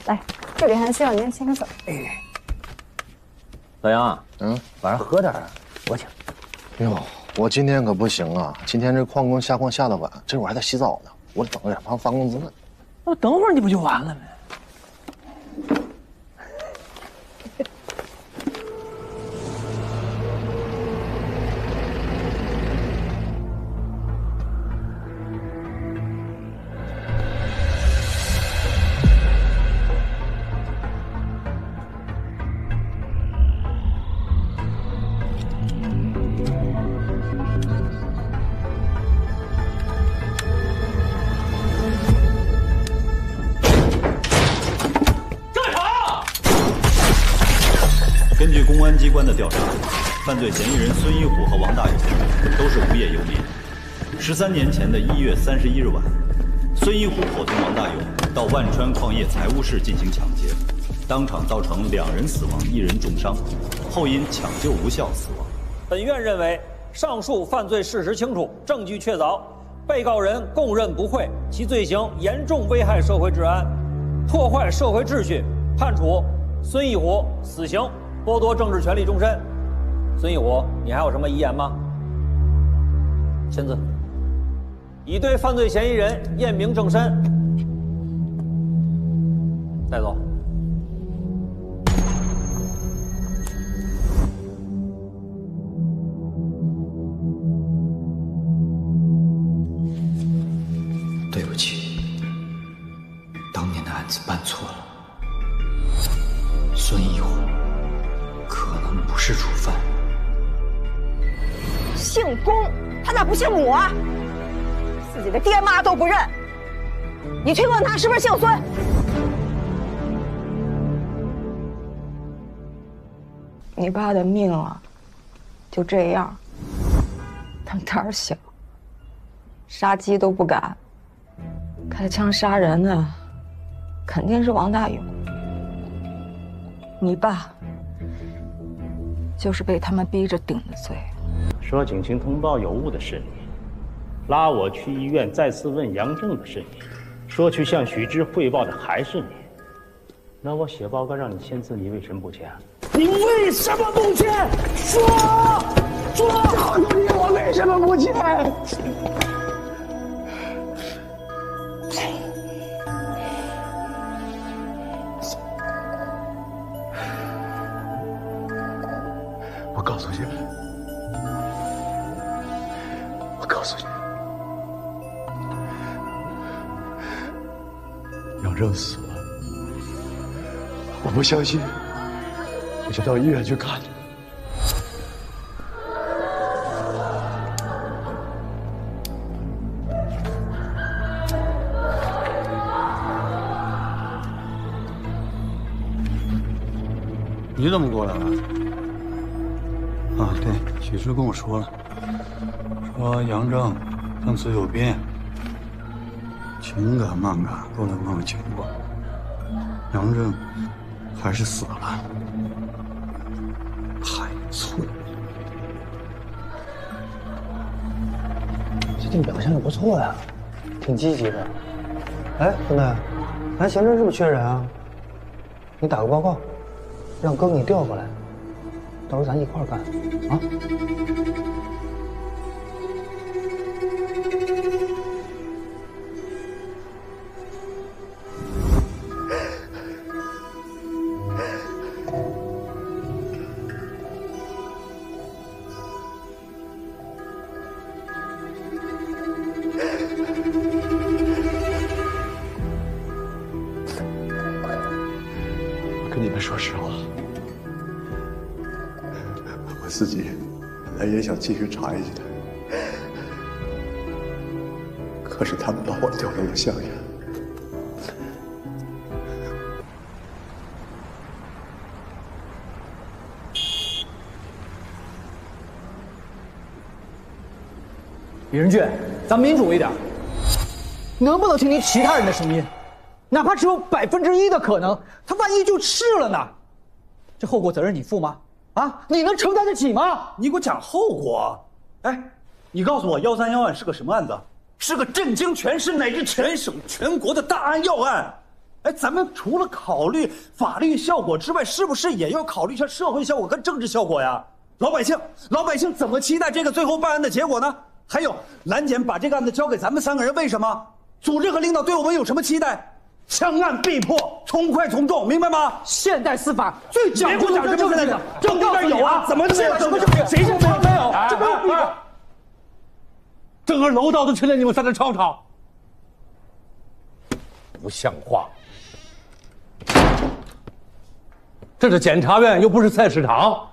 来，这里还需要您亲个手。老杨，晚上喝点，我请。哟，我今天可不行啊！今天这矿工下矿下的晚，这会儿还得洗澡呢，我等着帮发工资呢。那等会儿你不就完了吗？根据公安机关的调查，犯罪嫌疑人孙一虎和王大勇都是无业游民。13年前的1月31日晚，孙一虎伙同王大勇到万川矿业财务室进行抢劫，当场造成2人死亡，1人重伤，后因抢救无效死亡。本院认为，上述犯罪事实清楚，证据确凿，被告人供认不讳，其罪行严重危害社会治安，破坏社会秩序，判处孙一虎死刑，剥夺政治权利终身。孙一虎，你还有什么遗言吗？签字。已对犯罪嫌疑人验明正身，带走。对不起，当年的案子办错了。孙一虎可能不是主犯。姓龚，他咋不姓母啊？自己的爹妈都不认，你去问他是不是姓孙？你爸的命啊，就这样。他胆小，杀鸡都不敢，开枪杀人的肯定是王大勇。你爸就是被他们逼着顶的罪。说警情通报有误的是你，拉我去医院再次问杨正的是你，说去向许知汇报的还是你。那我写报告让你签字，你为什么不签？你为什么不签？说，告诉你我为什么不签？我告诉你，我告诉你，杨正死了，我不相信，我就到医院去看去。你怎么过来了？啊，对，许知跟我说了，说杨正证词有变，情感慢感不能忘情况，杨正还是死了，太寸。最近表现的不错呀，挺积极的。哎，兄弟，咱刑侦是不是缺人啊？你打个报告，让哥给你调过来，到时候咱一块儿干啊。跟你们说实话，我自己本来也想继续查下去的，可是他们把我调到了襄阳。李仁俊，咱民主一点，能不能听听其他人的声音？哪怕只有1%的可能，他万一就是了呢？这后果责任你负吗？啊，你能承担得起吗？你给我讲后果。哎，你告诉我131案是个什么案子？是个震惊全市乃至全省全国的大案要案。哎，咱们除了考虑法律效果之外，是不是也要考虑一下社会效果跟政治效果呀？老百姓怎么期待这个最后办案的结果呢？还有，蓝检把这个案子交给咱们3个人，为什么？组织和领导对我们有什么期待？枪案必破，从快从重，明白吗？现代司法最讲究的证据，证据哪有啊？怎么这什么证据？谁说没有？这没有必要。正儿楼道都成了你们在这吵吵，不像话！这是检察院，又不是菜市场。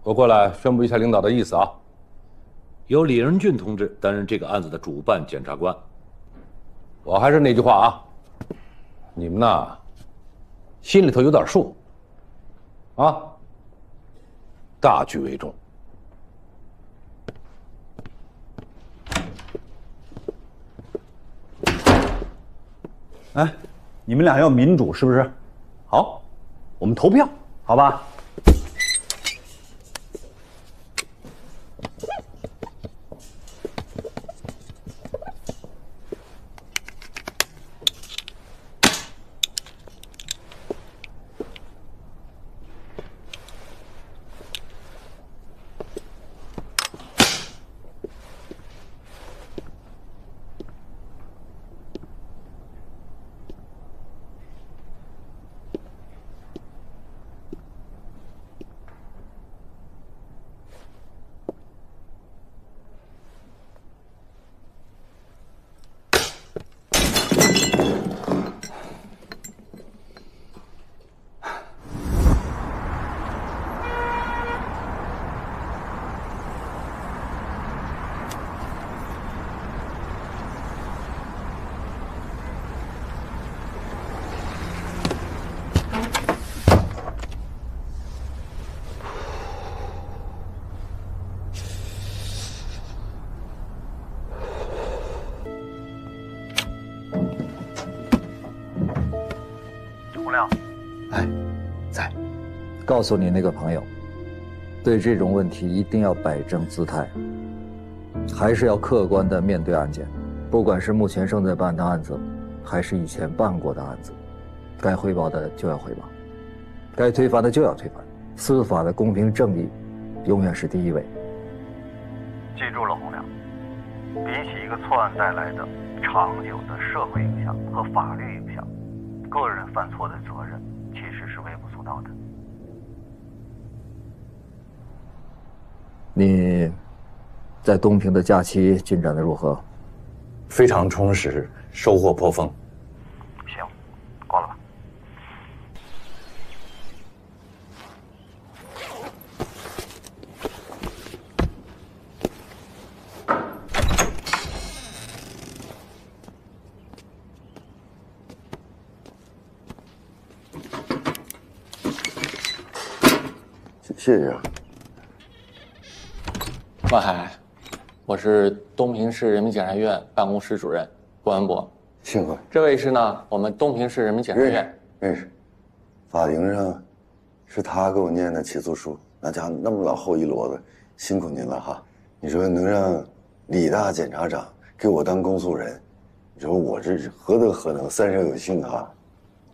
我过来宣布一下领导的意思啊。由李仁俊同志担任这个案子的主办检察官。我还是那句话啊，你们呐，心里头有点数，啊，大局为重。哎，你们俩要民主是不是？好，我们投票，好吧？告诉你那个朋友，对这种问题一定要摆正姿态，还是要客观地面对案件。不管是目前正在办的案子，还是以前办过的案子，该汇报的就要汇报，该推翻的就要推翻。司法的公平正义，永远是第一位。记住了，洪亮，比起一个错案带来的长久的社会影响和法律影响，个人犯错的责任其实是微不足道的。你在东平的假期进展的如何？非常充实，收获颇丰。行，挂了吧。谢谢啊。万海，我是东平市人民检察院办公室主任郭文博。幸会。这位是呢，我们东平市人民检察院。认识。法庭上是他给我念的起诉书，那家伙那么老厚一摞子，辛苦您了哈。你说能让李大检察长给我当公诉人，你说我这是何德何能，三生有幸哈。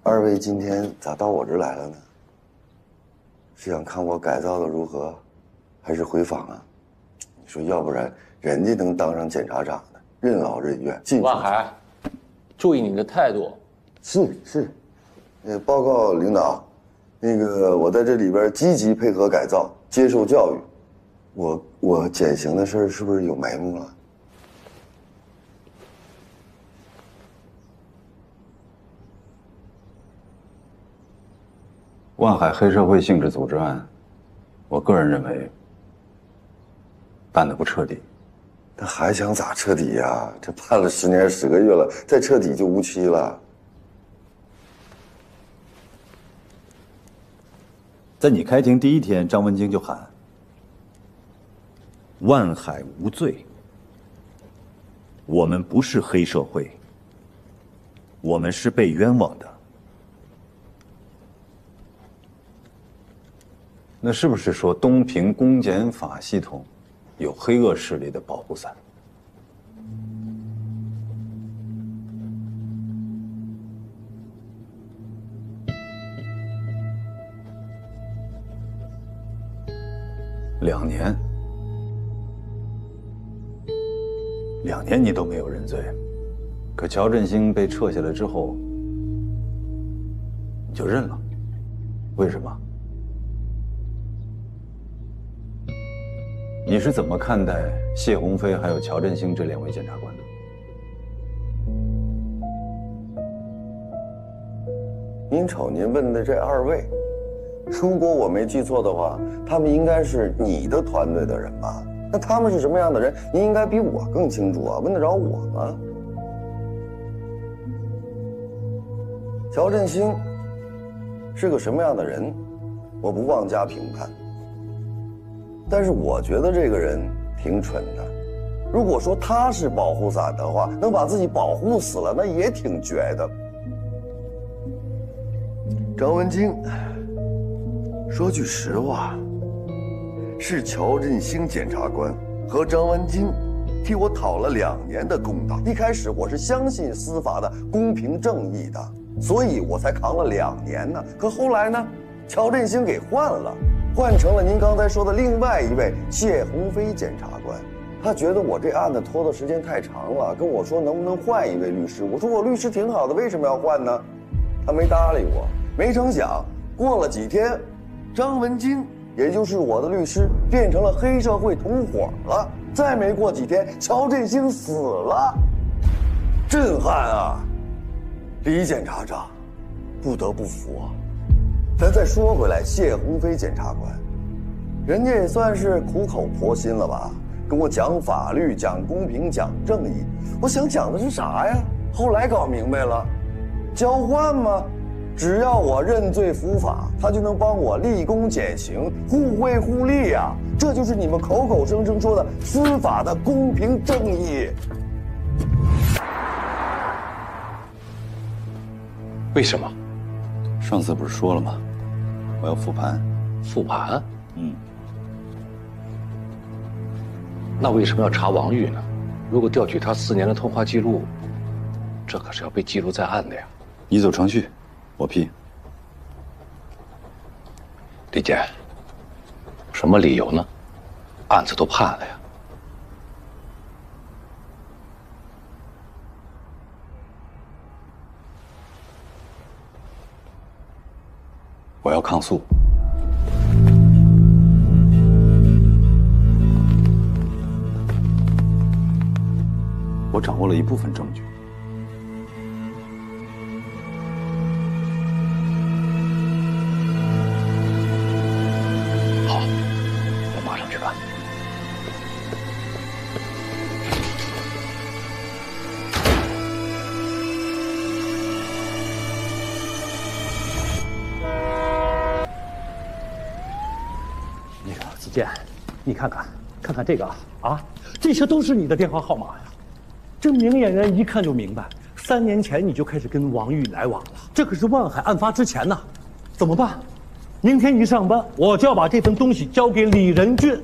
二位今天咋到我这儿来了呢？是想看我改造的如何，还是回访啊？你说要不然人家能当上检察长的，任劳任怨。万海，注意你的态度。是。报告领导，那个我在这里边积极配合改造，接受教育。我减刑的事儿是不是有眉目了？万海黑社会性质组织案，我个人认为办得不彻底。他还想咋彻底呀？这判了10年10个月了，再彻底就无期了。在你开庭第一天，张文京就喊：“万海无罪，我们不是黑社会，我们是被冤枉的。”那是不是说东平公检法系统有黑恶势力的保护伞？2年你都没有认罪，可乔振兴被撤下来之后，你就认了，为什么？你是怎么看待谢鸿飞还有乔振兴这2位检察官的？您瞅您问的这2位，如果我没记错的话，他们应该是你的团队的人吧？那他们是什么样的人，您应该比我更清楚啊，问得着我吗？乔振兴是个什么样的人，我不妄加评判。但是我觉得这个人挺蠢的。如果说他是保护伞的话，能把自己保护死了，那也挺绝的。张文京，说句实话，是乔振兴检察官和张文京替我讨了2年的公道。一开始我是相信司法的公平正义的，所以我才扛了2年呢。可后来呢，乔振兴给换了，换成了您刚才说的另外一位谢鸿飞检察官。他觉得我这案子拖的时间太长了，跟我说能不能换一位律师。我说我律师挺好的，为什么要换呢？他没搭理我。没成想，过了几天，张文京，也就是我的律师，变成了黑社会同伙了。再没过几天，乔振兴死了，震撼啊！李检察长，不得不服啊。咱再说回来，谢鸿飞检察官，人家也算是苦口婆心了吧，跟我讲法律、讲公平、讲正义。我想讲的是啥呀？后来搞明白了，交换吗？只要我认罪伏法，他就能帮我立功减刑，互惠互利呀！这就是你们口口声声说的司法的公平正义。为什么？上次不是说了吗？我要复盘。复盘？那为什么要查王玉呢？如果调取他4年的通话记录，这可是要被记录在案的呀。你走程序，我批。李健，什么理由呢？案子都判了呀。我要抗诉。我掌握了一部分证据。好，我马上去办。那个子健，你看看这个啊，这些都是你的电话号码呀。这明眼人一看就明白，3年前你就开始跟王玉来往了。这可是万海案发之前呢，怎么办？明天一上班，我就要把这份东西交给李仁俊。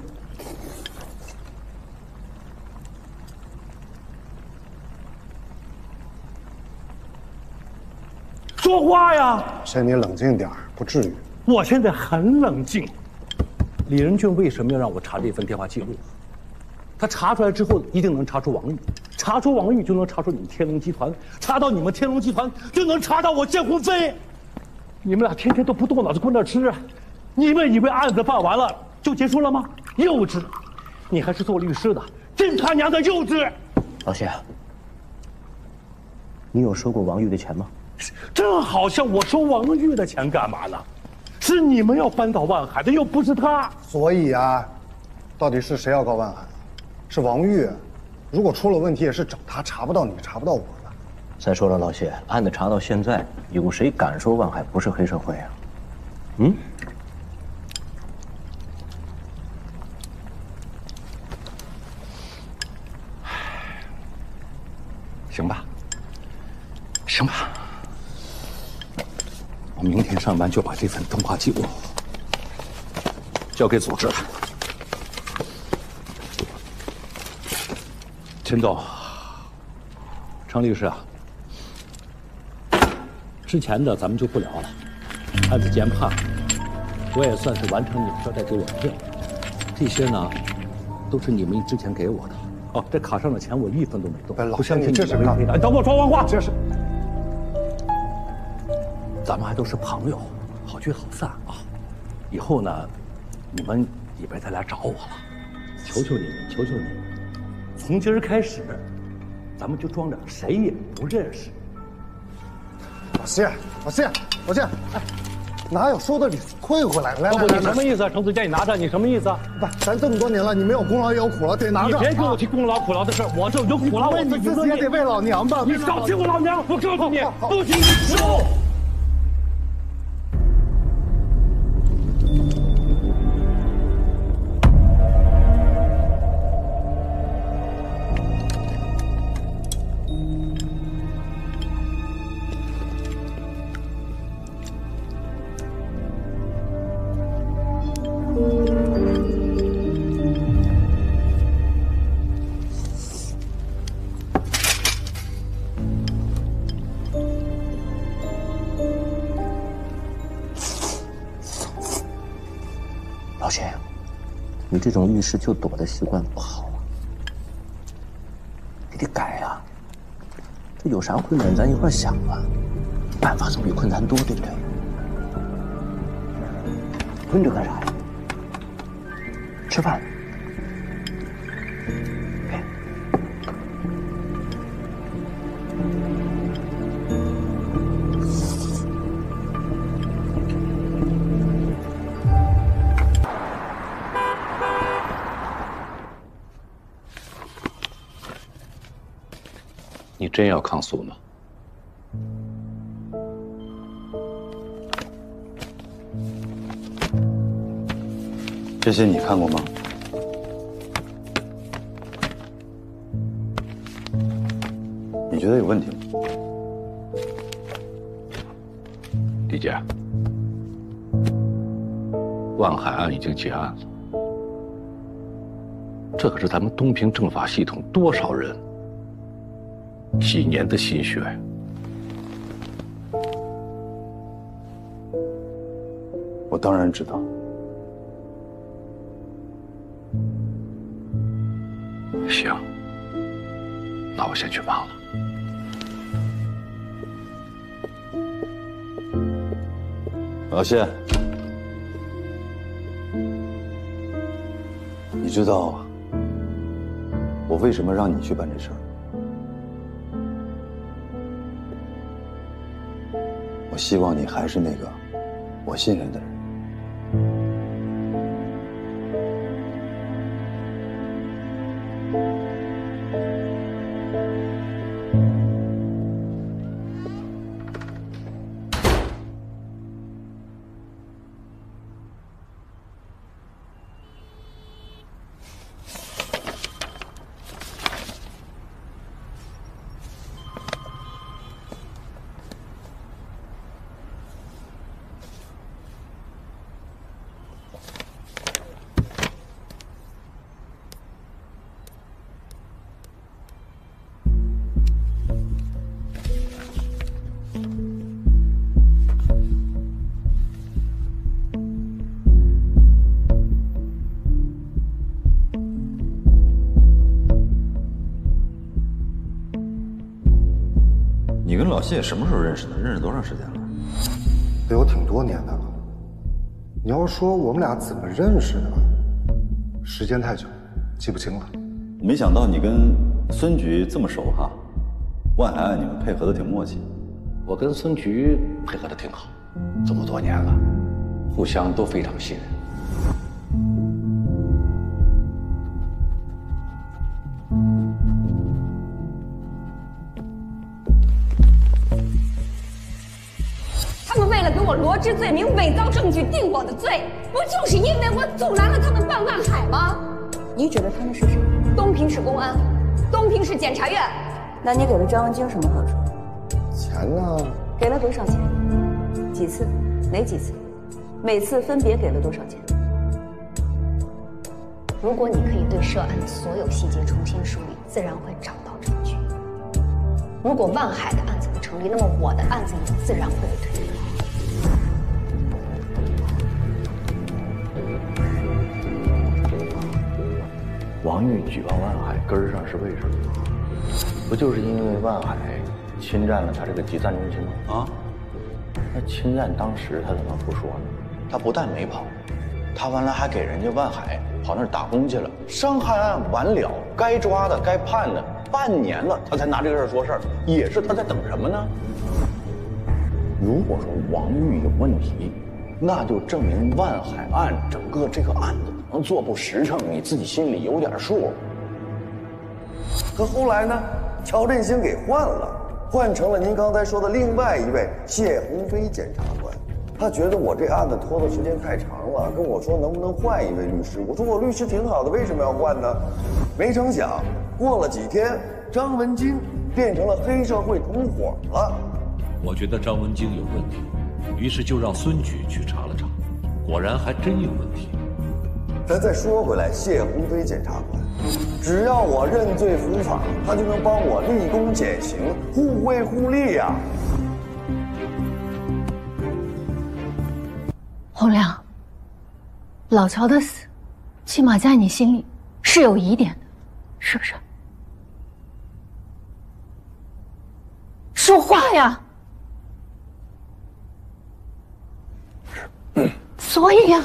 说话呀！先你冷静点儿，不至于。我现在很冷静。李仁俊为什么要让我查这份电话记录？他查出来之后，一定能查出王玉，查出王玉就能查出你们天龙集团，查到你们天龙集团就能查到我谢鸿飞。你们俩天天都不动脑子跟那吃，你们以为案子办完了就结束了吗？幼稚！你还是做律师的，真他娘的幼稚！老谢，你有收过王玉的钱吗？这好像我收王玉的钱干嘛呢？是你们要扳倒万海的，又不是他。所以啊，到底是谁要告万海？是王玉。如果出了问题，也是找他，查不到你，查不到我的。再说了，老谢，案子查到现在，有谁敢说万海不是黑社会啊？行吧，行吧，我明天上班就把这份通话记录交给组织了。陈总，程律师啊，之前的咱们就不聊了。案子既然判了，我也算是完成你们交代给我的任务。这些呢，都是你们之前给我的。哦，这卡上的钱我1分都没动。不相信你这是干嘛？等我说完话。这是，咱们还都是朋友，好聚好散啊。以后呢，你们也别再来找我了，求求你们，求求你们。从今儿开始，咱们就装着谁也不认识。老谢，哎，哪有说的你退回来？来，你什么意思啊？程子健，你拿着，你什么意思啊？不，咱这么多年了，你没有功劳也有苦劳，得拿着。你别给我提功劳苦劳的事，我这有苦劳，你自己也得为老娘吧？你少提我老娘！我告诉你，不许你收。你这种遇事就躲的习惯不好啊，你得改呀。这有啥困难咱一块儿想啊，办法总比困难多，对不对？蹲着干啥呀？吃饭。你真要抗诉吗？这些你看过吗？你觉得有问题吗？李姐，万海案已经结案了，这可是咱们东平政法系统多少人几年的心血呀！我当然知道。行，那我先去忙了。老谢，你知道我为什么让你去办这事儿？我希望你还是那个我信任的人。你跟老谢什么时候认识的？认识多长时间了？得有挺多年的了。你要说我们俩怎么认识的，时间太久，记不清了。没想到你跟孙局这么熟哈，万海案你们配合的挺默契。我跟孙局配合的挺好，这么多年了，互相都非常信任。他们为了给我罗织罪名、伪造证据、定我的罪，不就是因为我阻拦了他们办万海吗？你指的他们是谁？东平市公安，东平市检察院。那你给了张文京什么好处？钱呢？给了多少钱？几次？哪几次？每次分别给了多少钱？如果你可以对涉案的所有细节重新梳理，自然会找到证据。如果万海的案子不成立，那么我的案子也自然会被推翻。王玉举报万海根儿上是为什么？不就是因为万海侵占了他这个集散中心吗？啊，那侵占当时他怎么不说呢？他不但没跑，他完了还给人家万海跑那儿打工去了。伤害案完了，该抓的该判的，半年了他才拿这个事儿说事儿，也是他在等什么呢？如果说王玉有问题，那就证明万海案整个这个案子能做不实诚，你自己心里有点数。可后来呢，乔振兴给换了，换成了您刚才说的另外一位谢鸿飞检察官。他觉得我这案子拖的时间太长了，跟我说能不能换一位律师。我说我律师挺好的，为什么要换呢？没成想过了几天，张文京变成了黑社会同伙了。我觉得张文京有问题，于是就让孙局去查了查，果然还真有问题。咱再说回来，谢鸿飞检察官，只要我认罪伏法，他就能帮我立功减刑，互惠互利呀。洪亮，老乔的死起码在你心里是有疑点的，是不是？说话呀！所以呀，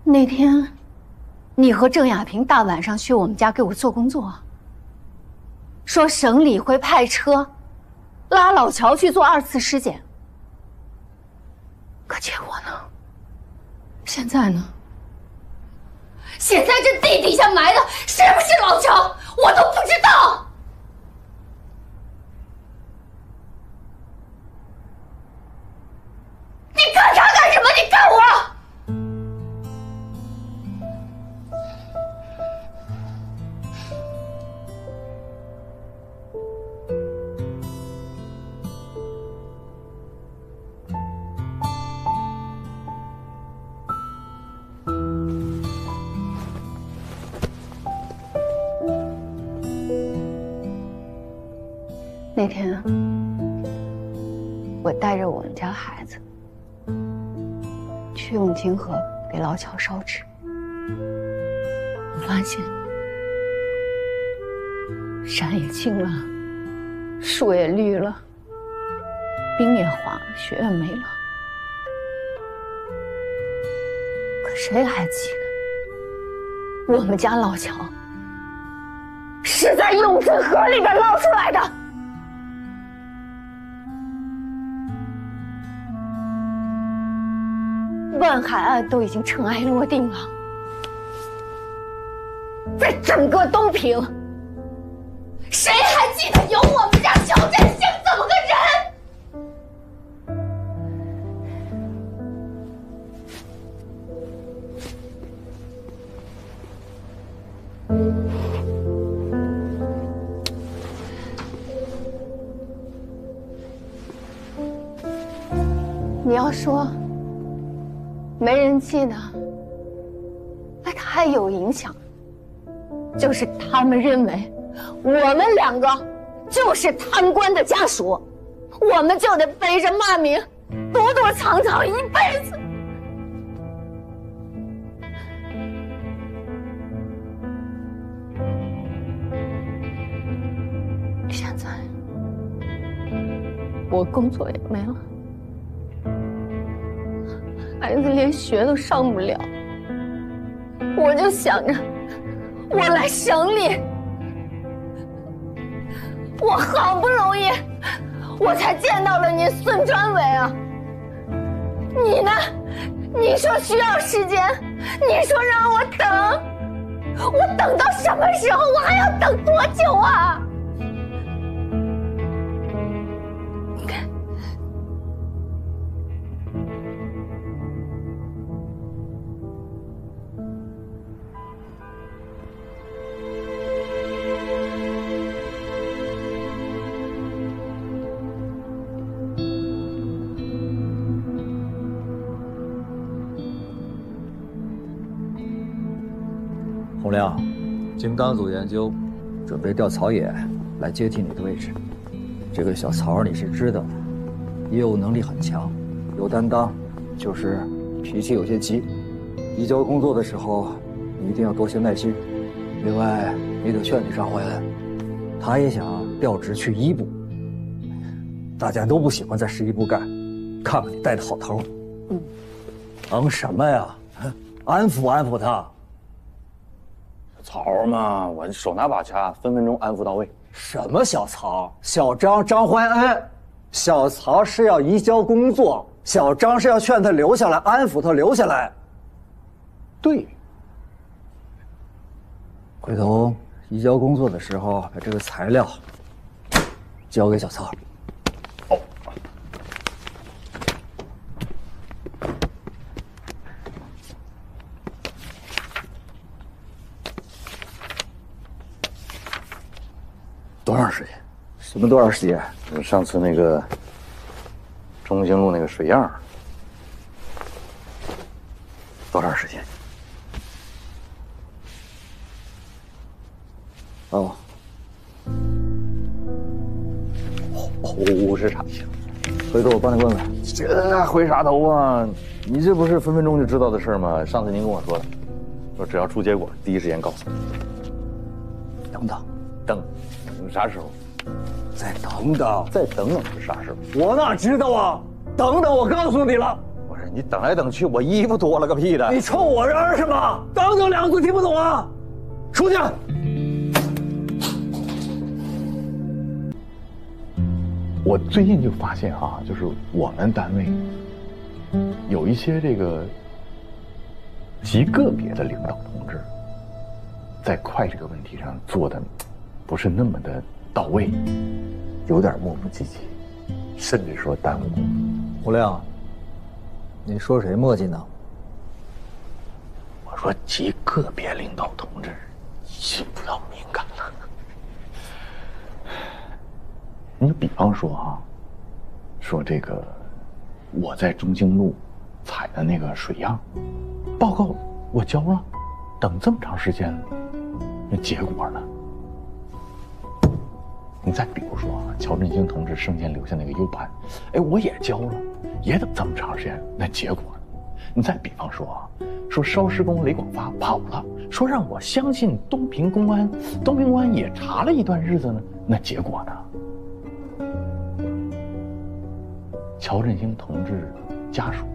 那天你和郑亚萍大晚上去我们家给我做工作，说省里会派车拉老乔去做2次尸检，可结果呢？现在呢？现在这地底下埋的是不是老乔，我都不知道。你干他干什么？你干我！那天，我带着我们家孩子去永清河给老乔烧纸，我发现山也青了，树也绿了，冰也化了，雪也没了。可谁还记得我们家老乔是在永清河里边捞出来的？万海案都已经尘埃落定了，在整个东平，谁还记得有我们家乔振兴这么个人？你要说没人记得，那他还有影响，就是他们认为我们2个就是贪官的家属，我们就得背着骂名躲躲藏藏一辈子。现在我工作也没了，孩子连学都上不了，我就想着，我来省里，我好不容易，我才见到了你孙专委啊！你呢？你说需要时间，你说让我等，我等到什么时候？我还要等多久啊？洪亮，经党组研究，准备调曹野来接替你的位置。这个小曹你是知道的，业务能力很强，有担当，就是脾气有些急。移交工作的时候，你一定要多些耐心。另外，你得劝你张怀恩，他也想调职去1部。大家都不喜欢在11部干，看看你带的好头。疼什么呀？安抚安抚他。曹嘛，我手拿把掐，分分钟安抚到位。什么小曹？小张张怀恩，小曹是要移交工作，小张是要劝他留下来，安抚他留下来。对。回头移交工作的时候，把这个材料交给小曹。哦。多长时间？什么多长时间？上次那个中兴路那个水样，多长时间？哦50场。回头我帮你问问。这回啥头啊？你这不是分分钟就知道的事吗？上次您跟我说的，说只要出结果，第一时间告诉你。等啥时候？再等等，再等等是啥时候？我哪知道啊！等等，我告诉你了。不是你等来等去，我衣服多了个屁的！你冲我嚷什么？等等两个字听不懂啊！出去！我最近就发现哈，就是我们单位有一些这个极个别的领导同志，在快这个问题上做的不是那么的到位，有点磨磨唧唧，甚至说耽误工作。胡亮，你说谁磨叽呢？我说极个别领导同志，请不要敏感了。你比方说啊，说这个我在中兴路采的那个水样报告我交了，等这么长时间了，那结果呢？你再比如说啊，乔振兴同志生前留下那个 U 盘，哎，我也交了，也等这么长时间，那结果呢？你再比方说啊，说烧尸工雷广发跑了，说让我相信东平公安，东平公安也查了一段日子呢，那结果呢？乔振兴同志家属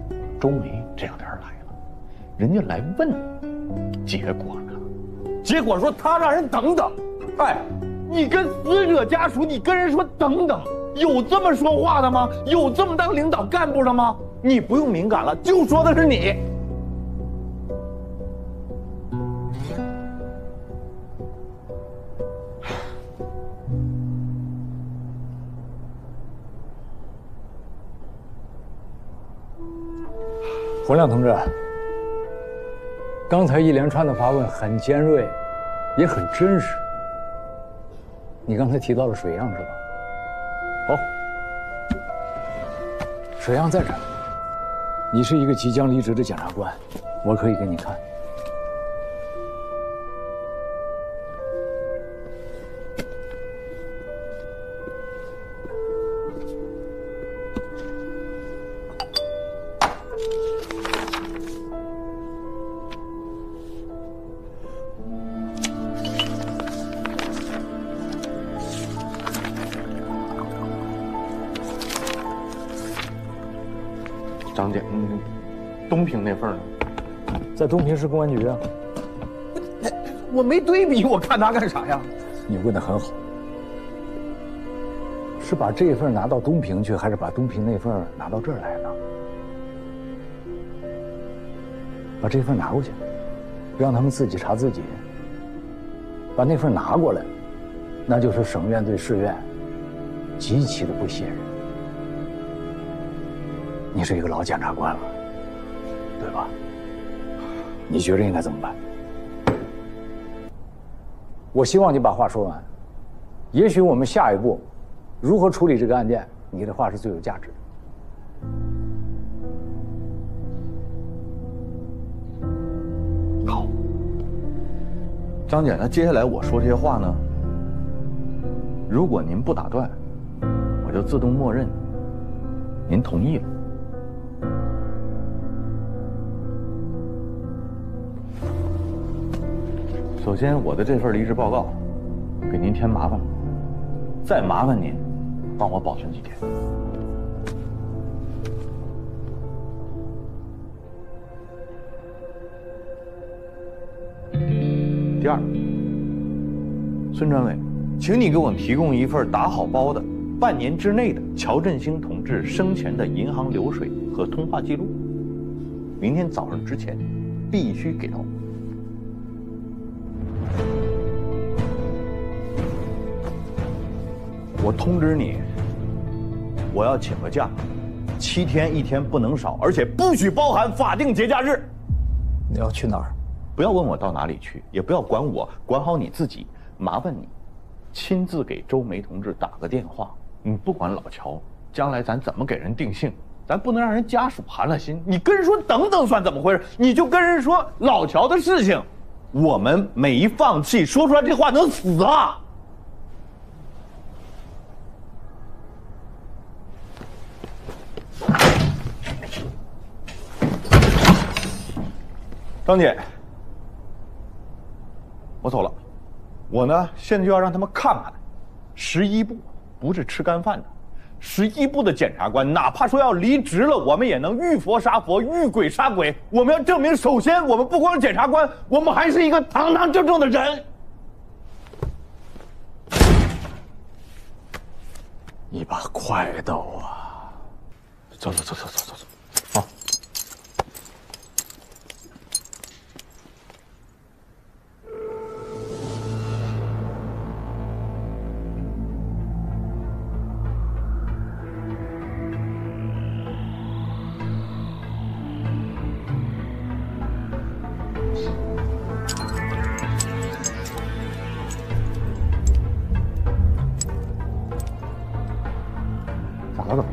周梅这两天来了，人家来问，结果呢？结果说他让人等等。哎，你跟死者家属，你跟人说等等，有这么说话的吗？有这么当领导干部的吗？你不用敏感了，就说的是你。胡亮同志，刚才一连串的发问很尖锐，也很真实。你刚才提到了水样是吧？好，水样在这儿。你是一个即将离职的检察官，我可以给你看。张姐，东平那份呢？在东平市公安局啊。我没对比，我看他干啥呀？你问得很好，是把这份拿到东平去，还是把东平那份拿到这儿来呢？把这份拿过去，让他们自己查自己。把那份拿过来，那就是省院对市院极其的不信任。你是一个老检察官了，对吧？你觉着应该怎么办？我希望你把话说完。也许我们下一步如何处理这个案件，你的话是最有价值的。好，张姐，那接下来我说这些话呢，如果您不打断，我就自动默认您同意了。首先，我的这份离职报告给您添麻烦了，再麻烦您帮我保存几天。第二，孙专委，请你给我提供一份打好包的半年之内的乔振兴同志生前的银行流水和通话记录，明天早上之前必须给到我。我通知你，我要请个假，7天1天不能少，而且不许包含法定节假日。你要去哪儿？不要问我到哪里去，也不要管我，管好你自己。麻烦你亲自给周梅同志打个电话。你不管老乔，将来咱怎么给人定性，咱不能让人家属寒了心。你跟人说等等算怎么回事？你就跟人说老乔的事情，我们没放弃，说出来这话能死啊！张姐，我走了。我呢，现在就要让他们看看，11部不是吃干饭的。11部的检察官，哪怕说要离职了，我们也能遇佛杀佛，遇鬼杀鬼。我们要证明，首先我们不光是检察官，我们还是一个堂堂正正的人。一把快刀啊！走。好。咋了？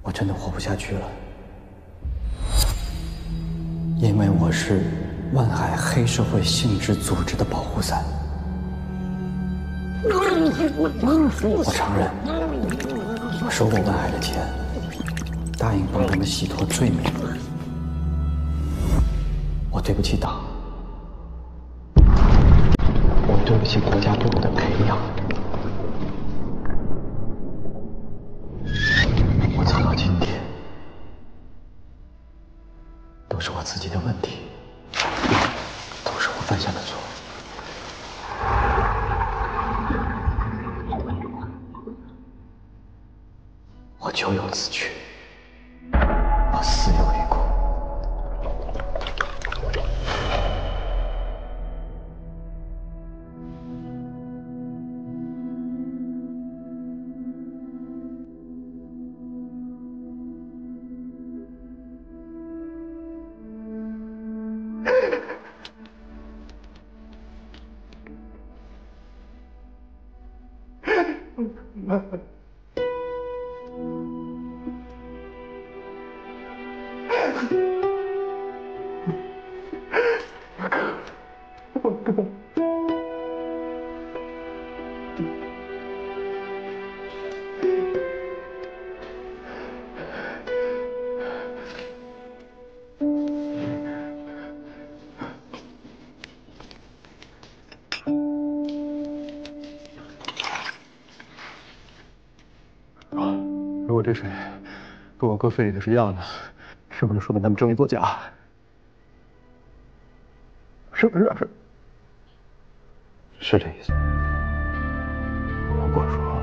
我真的活不下去了，因为我是万海黑社会性质组织的保护伞。我承认，我收过万海的钱，答应帮他们洗脱罪名。我对不起党，我对不起国家对我的培养。我走到今天，都是我自己的问题，都是我犯下的错。我咎由自取，我死有余辜。如果这水跟我哥肺里的是一样的，是不是说明他们证据作假？是不是？是这意思。如果说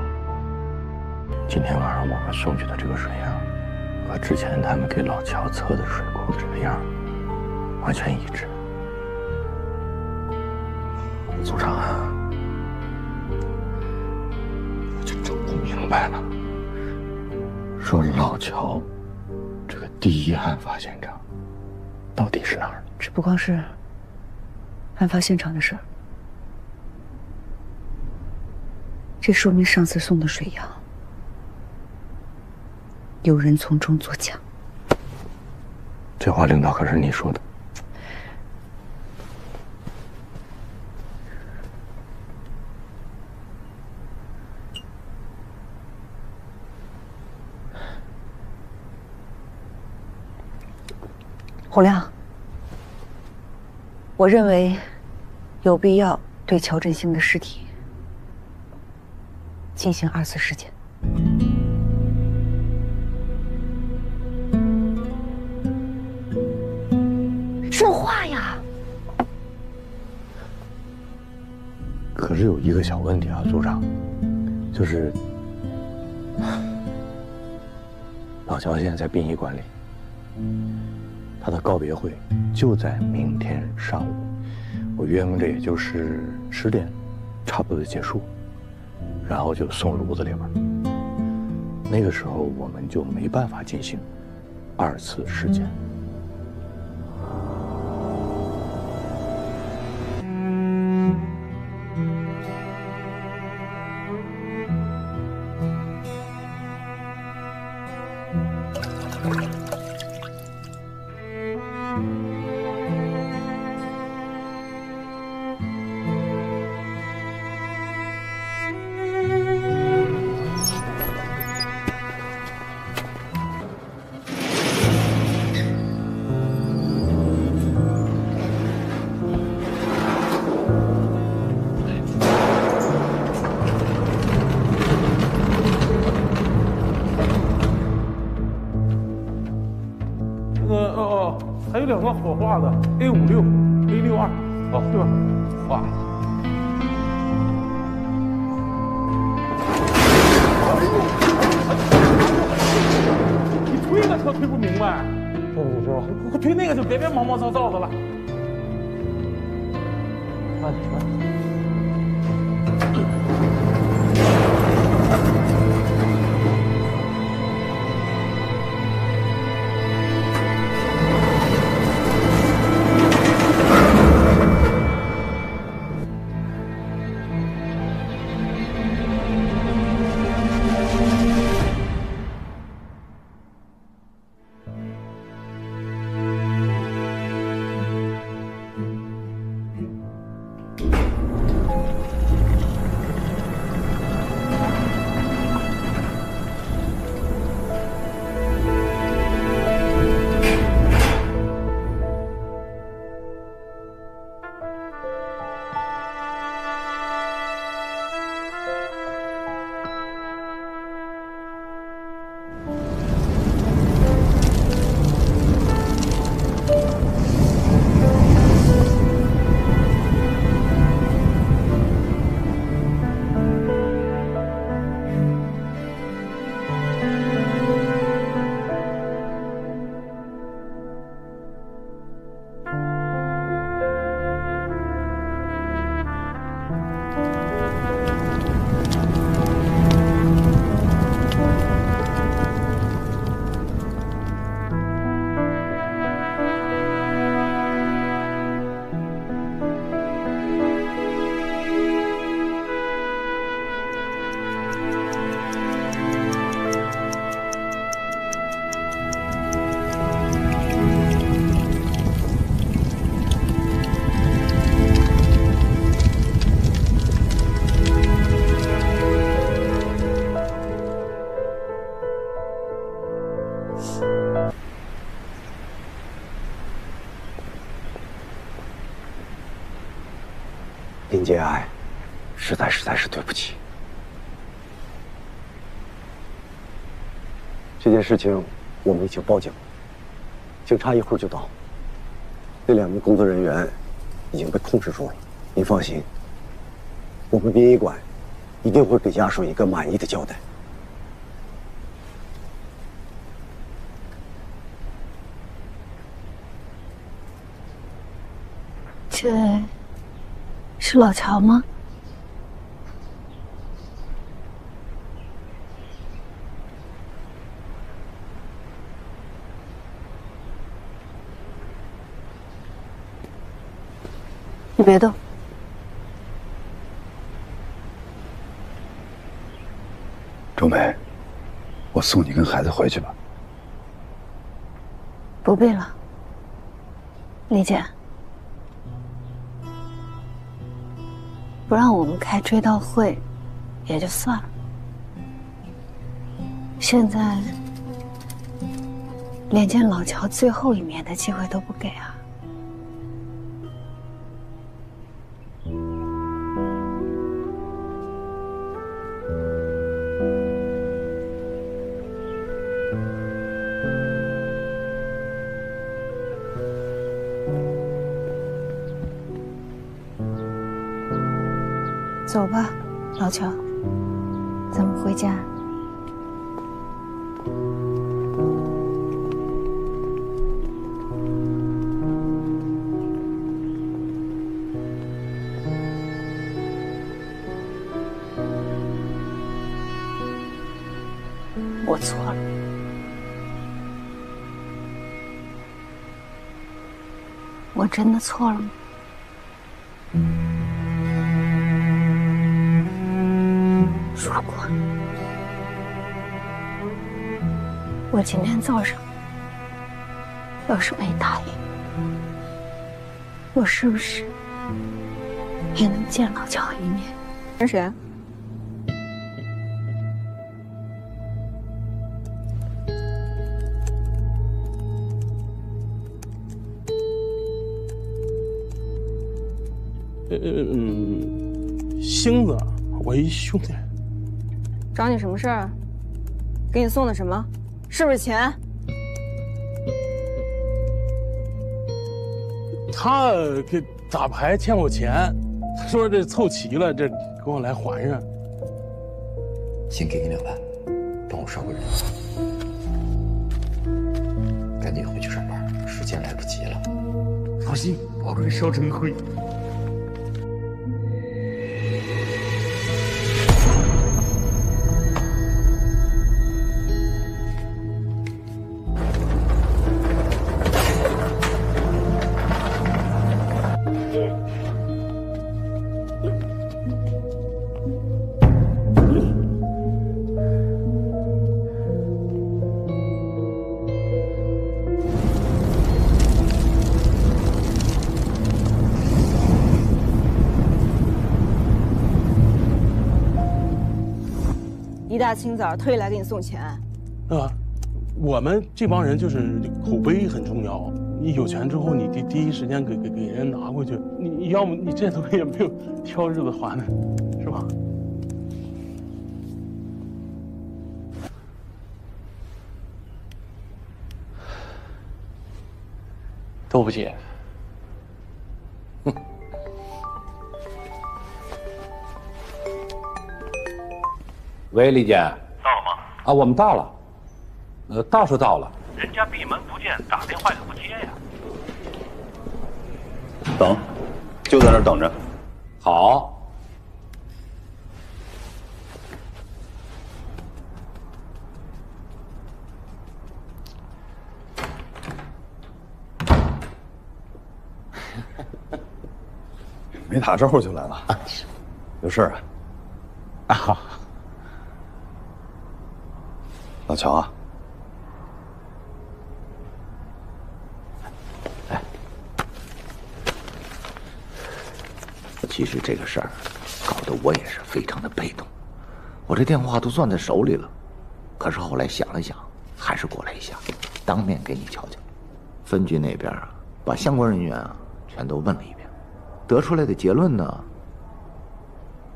今天晚上我们送去的这个水样，和之前他们给老乔测的水库的这个样完全一致，组长啊，我就整不明白了。说老乔这个第一案发现场到底是哪儿？这不光是案发现场的事儿，这说明上次送的水样有人从中作假。这话领导可是你说的。洪亮，我认为有必要对乔振兴的尸体进行2次尸检。说话呀！可是有一个小问题啊，组长，就是老乔现在在殡仪馆里，他的告别会就在明天上午，我约摸着也就是10点，差不多就结束，然后就送炉子里边。那个时候我们就没办法进行2次尸检。还有2个火化的 A56、A62，哦，对吧？哇！你推个车推不明白，对不起，师傅，推那个就别毛毛躁躁的了。慢点，慢点。林杰爱，实在是对不起。这件事情我们已经报警了，警察一会儿就到。那2名工作人员已经被控制住了，您放心，我们殡仪馆一定会给家属一个满意的交代。这是老乔吗？你别动。周梅，我送你跟孩子回去吧。不必了，李姐。不让我们开追悼会，也就算了。现在连见老乔最后一面的机会都不给啊！走吧，老乔，咱们回家。我错了，我真的错了吗？如果我今天早上要是没答应，我是不是也能见老乔一面？跟谁？星子，我一兄弟。找你什么事儿？给你送的什么？是不是钱？他给打牌欠我钱，他说这凑齐了，这给我来还上。先给你2万，帮我捎个人。赶紧回去上班，时间来不及了。放心，我会烧成灰。一大清早特意来给你送钱，我们这帮人就是口碑很重要。你有钱之后，你第一时间给人拿过去，你要么你这东西也没有挑日子还呢，是吧？对不起。喂，李姐。到了吗？啊，我们到了。到是到了。人家闭门不见，打电话也不接呀。等，就在那儿等着。好。没打招呼就来了，有事儿啊？啊，老乔啊，其实这个事儿搞得我也是非常的被动，我这电话都攥在手里了，可是后来想了想，还是过来一下，当面给你瞧瞧。分局那边啊，把相关人员啊全都问了一遍，得出来的结论呢，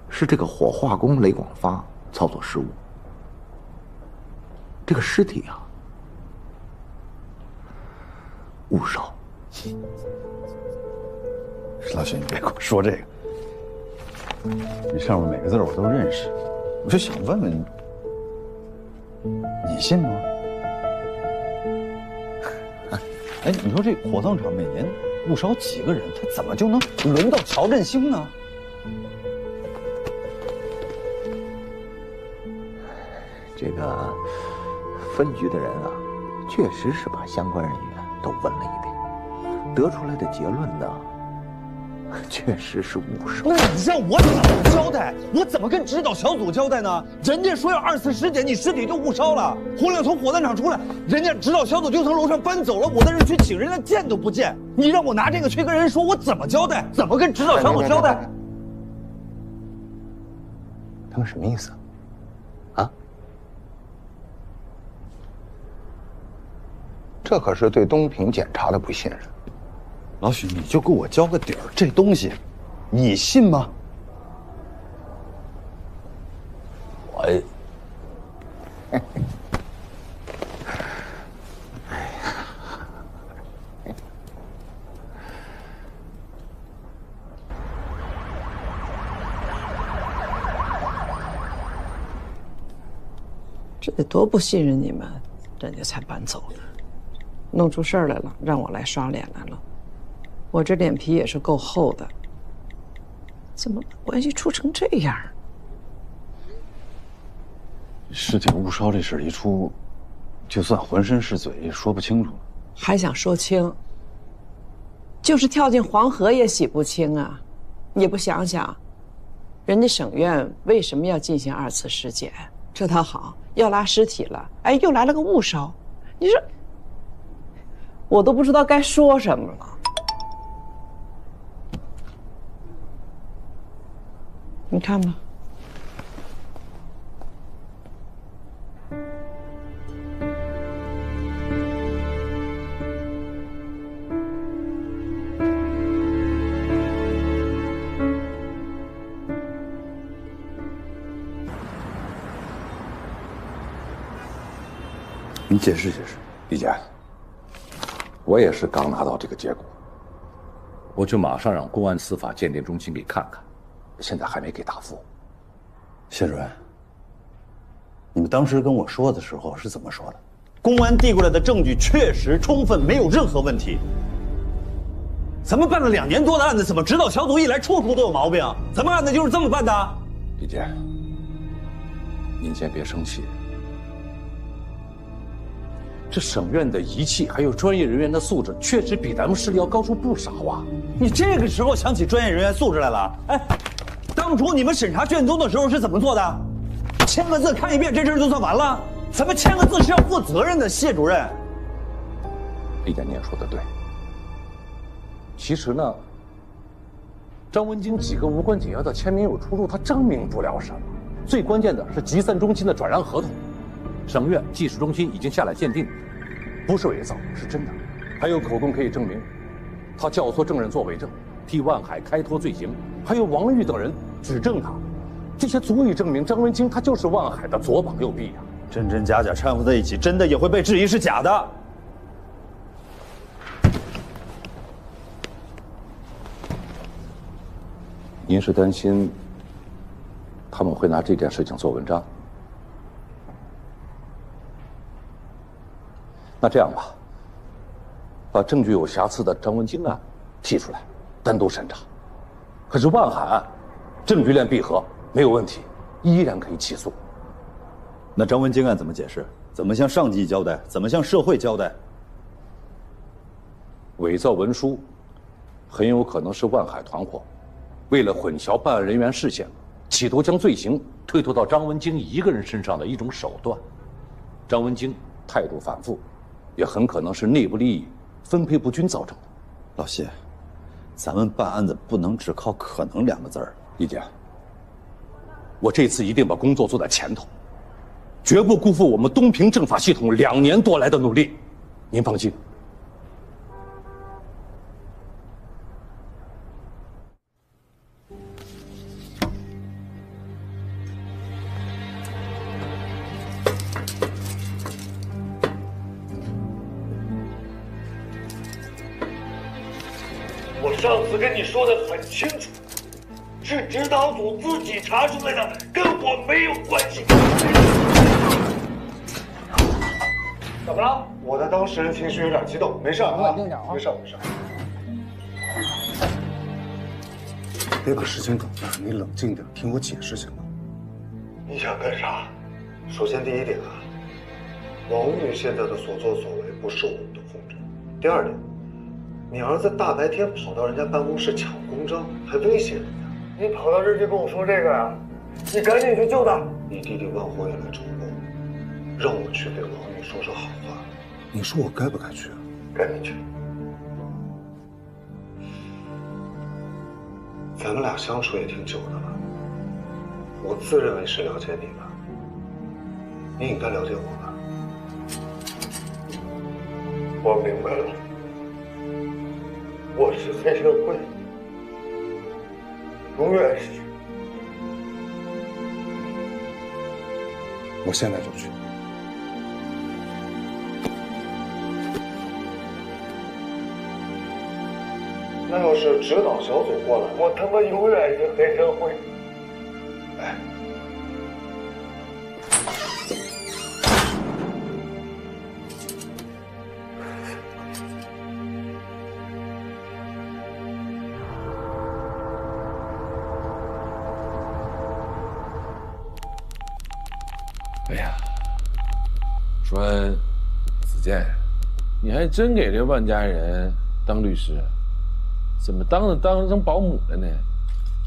是这个火化工雷广发操作失误，这个尸体啊误烧。老许，你别跟我说这个，这上面每个字我都认识，我就想问问你，你信吗？哎，你说这火葬场每年误烧几个人，他怎么就能轮到乔振兴呢？这个分局的人啊，确实是把相关人员都问了一遍，得出来的结论呢，确实是误烧。那你让我怎么交代？我怎么跟指导小组交代呢？人家说要24时检，你尸体就误烧了。洪亮从火葬场出来，人家指导小组就从楼上搬走了，我在这去请人家见都不见。你让我拿这个去跟人说，我怎么交代？怎么跟指导小组交代？他们什么意思？啊？这可是对东平检查的不信任。老许，你就给我交个底儿，这东西，你信吗？我，这得多不信任你们，人家才搬走的。弄出事儿来了，让我来刷脸来了。我这脸皮也是够厚的，怎么把关系处成这样？尸体误烧这事一出，就算浑身是嘴也说不清楚。还想说清？就是跳进黄河也洗不清啊！你不想想，人家省院为什么要进行2次尸检？这倒好，要拉尸体了，哎，又来了个误烧，你说，我都不知道该说什么了。你看吧。你解释解释，李姐，我也是刚拿到这个结果，我就马上让公安司法鉴定中心给看看，现在还没给答复。谢主任，你们当时跟我说的时候是怎么说的？公安递过来的证据确实充分，没有任何问题。咱们办了2年多的案子，怎么指导小组一来，处处都有毛病？咱们案子就是这么办的？李姐，您先别生气。这省院的仪器还有专业人员的素质，确实比咱们市里要高出不少啊！你这个时候想起专业人员素质来了？哎，当初你们审查卷宗的时候是怎么做的？签个字看一遍，这事就算完了？咱们签个字是要负责任的，谢主任。李姐，你也说得对。其实呢，张文京几个无关紧要的签名有出入，它证明不了什么。最关键的是集散中心的转让合同，省院技术中心已经下来鉴定。不是伪造，是真的，还有口供可以证明，他教唆证人做伪证，替万海开脱罪行，还有王玉等人指证他，这些足以证明张文京他就是万海的左膀右臂啊！真真假假掺和在一起，真的也会被质疑是假的。您是担心他们会拿这件事情做文章？那这样吧，把证据有瑕疵的张文京案提出来，单独审查。可是万海案，证据链闭合，没有问题，依然可以起诉。那张文京案怎么解释？怎么向上级交代？怎么向社会交代？伪造文书，很有可能是万海团伙为了混淆办案人员视线，企图将罪行推脱到张文京一个人身上的一种手段。张文京态度反复，也很可能是内部利益分配不均造成的。老谢，咱们办案子不能只靠可能2个字儿。李姐，我这次一定把工作做在前头，绝不辜负我们东平政法系统2年多来的努力。您放心。我上次跟你说的很清楚，是指导组自己查出来的，跟我没有关系。怎么了？我的当事人情绪有点激动，没事啊，冷静点啊，没事没事。别把事情搞大，你冷静点，听我解释行吗？你想干啥？首先第一点啊，王玉现在的所作所为不受我们的控制。第二点，你儿子大白天跑到人家办公室抢公章，还威胁人家。你跑到这儿就跟我说这个呀？你赶紧去救他！你弟弟万火也来找我，让我去给王玉说说好话。你说我该不该去？赶紧去。咱们俩相处也挺久的了，我自认为是了解你的，你应该了解我吧？我明白了，我是黑社会，永远是。我现在就去。那要是指导小组过来，我他妈永远是黑社会。哎，说，子健，你还真给这万家人当律师，怎么当成保姆了呢？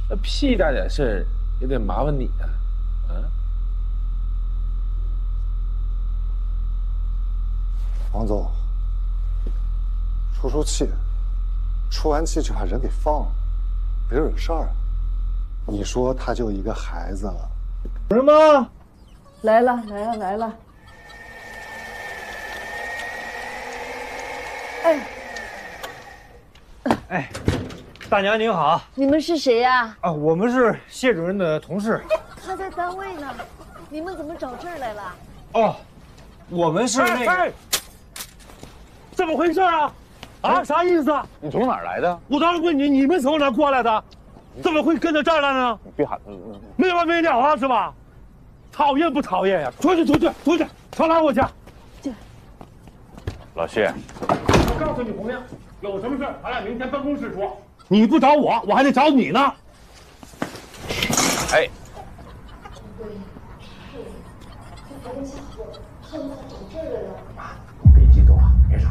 那屁大点事儿也得麻烦你啊！啊？王总，出气，出完气就把人给放了，别惹事儿。你说他就一个孩子了，有人吗？来了。哎，大娘您好。你们是谁呀？啊，我们是谢主任的同事。他在单位呢，你们怎么找这儿来了？哦，我们是那个。怎么回事啊？啊，啥意思？你从哪儿来的？我当时问你，你们从哪儿过来的？怎么会跟到这儿来呢？你别喊，没完没了啊，是吧？讨厌不讨厌呀？出去，上哪我去？老谢，我告诉你，洪亮，有什么事咱俩明天办公室说。你不找我，我还得找你呢。哎。妈，你别激动啊，没啥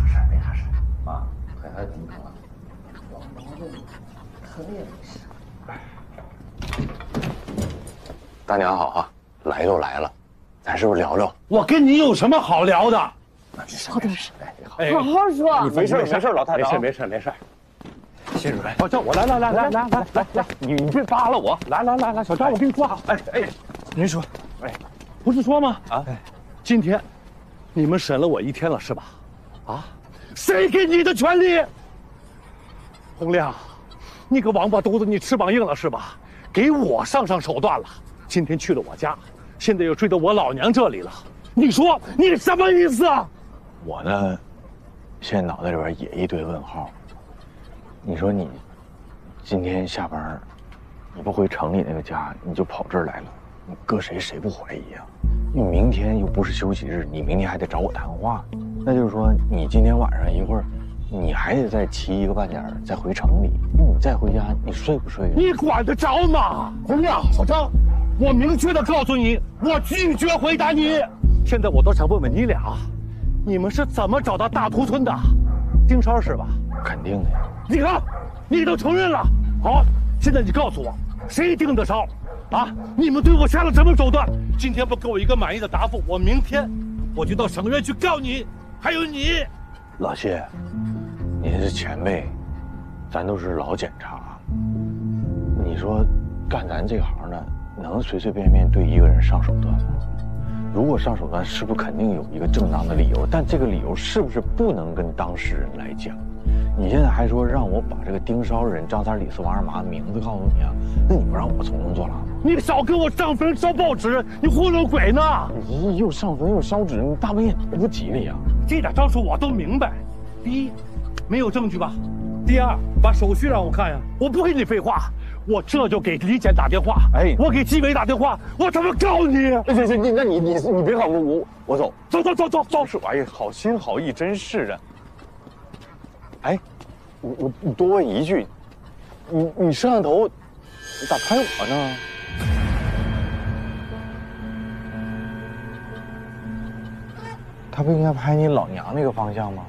事。妈，给孩子顶疼了。可也没事。大娘好啊，来都来了，咱是不是聊聊？我跟你有什么好聊的？好点声，哎，好好说。你没事，老太太，没事。谢主任，叫我来，你别扒拉我，来，小张，我跟你说好。哎，您说，不是说吗？啊，今天你们审了我1天了是吧？啊，谁给你的权利？洪亮，你个王八犊子，你翅膀硬了是吧？给我上手段了。今天去了我家，现在又追到我老娘这里了。你说你什么意思啊？我呢，现在脑袋里边也一堆问号。你说你今天下班，你不回城里那个家，你就跑这儿来了，你搁谁不怀疑啊？你明天又不是休息日，你明天还得找我谈话，那就是说你今天晚上一会儿，你还得再骑1个半点再回城里，你再回家，你睡不睡？你管得着吗？洪亮，小张，我明确的告诉你，我拒绝回答你。现在我都想问问你俩，你们是怎么找到大屠村的？盯梢是吧？肯定的呀。你看，你都承认了。好，现在你告诉我，谁盯得梢？啊，你们对我下了什么手段？今天不给我一个满意的答复，我明天我就到省院去告你，还有你。老谢，您是前辈，咱都是老检察。你说，干咱这行的，能随随便便对一个人上手段吗？如果上手段，是不是肯定有一个正当的理由？但这个理由是不是不能跟当事人来讲？你现在还说让我把这个盯梢人张三李四王二麻名字告诉你啊？那你不让我从中作浪？你少给我上坟烧报纸，你糊弄鬼呢！你又上坟又烧纸，你大半夜多不吉利啊！这点招数我都明白。第一，没有证据吧？第二，把手续让我看呀！我不跟你废话，我这就给李检打电话。哎，我给纪委打电话，我他妈告你！行，那你别搞我走。走。是，哎呀，好心好意，真是的。哎，你多问一句，你摄像头，你咋拍我呢？他不应该拍你老娘那个方向吗？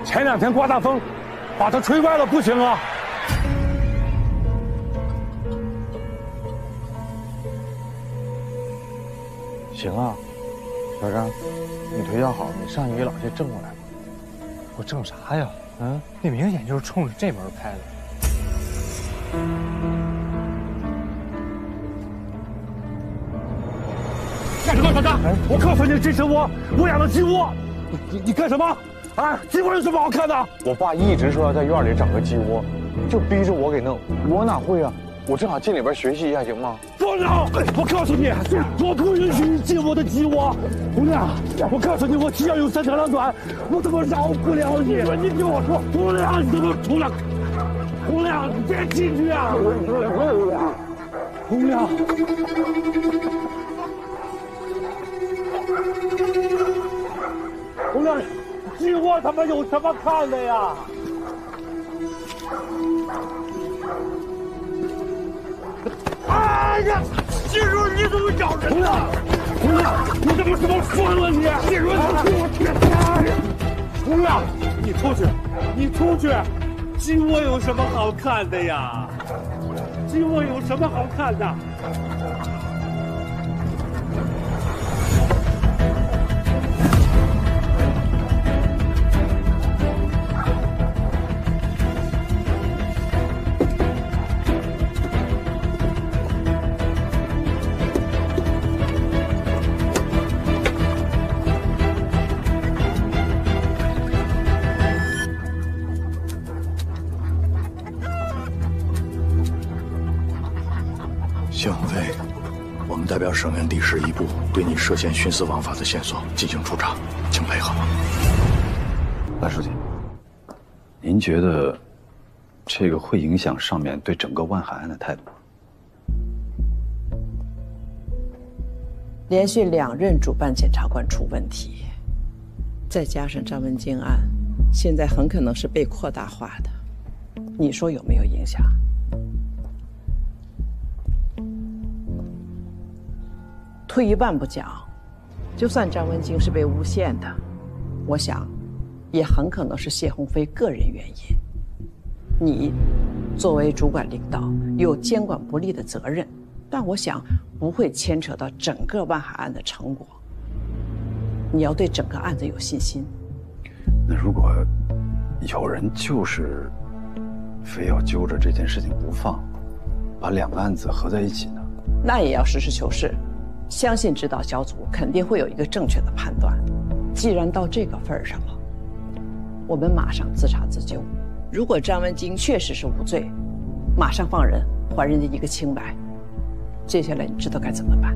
前2天刮大风，把它吹歪了不行啊！行啊，小张，你腿脚好，你上去给老谢正过来。我正啥呀？那明显就是冲着这门拍的。干什么，小张？我告诉你，这是我养的鸡窝。你干什么？啊，鸡窝有什么好看的？我爸一直说要在院里整个鸡窝，就逼着我给弄，我哪会啊？我正好进里边学习一下，行吗？不能！我告诉你，我不允许你进我的鸡窝。洪亮，我告诉你，我只要有3长2短，我怎么饶不了你？你听我说，洪亮，你怎么出来？洪亮，你别进去啊！洪亮，洪亮，鸡窝他妈有什么看的呀？哎呀，金叔，你怎么找人呢？红亮，你怎么这么疯了你？金叔，红亮，你出去，你出去！鸡窝有什么好看的呀？鸡窝有什么好看的？谢鸿飞，我们代表省院第11部对你涉嫌徇私枉法的线索进行处查，请配合。赖书记，您觉得这个会影响上面对整个万海案的态度吗？连续2任主办检察官出问题，再加上张文京案，现在很可能是被扩大化的，你说有没有影响？退一万步讲，就算张文京是被诬陷的，我想，也很可能是谢鸿飞个人原因。你作为主管领导，有监管不力的责任，但我想不会牵扯到整个万海案的成果。你要对整个案子有信心。那如果有人就是非要揪着这件事情不放，把2个案子合在一起呢？那也要实事求是。相信指导小组肯定会有一个正确的判断。既然到这个份儿上了，我们马上自查自纠。如果张文京确实是无罪，马上放人，还人家一个清白。接下来你知道该怎么办？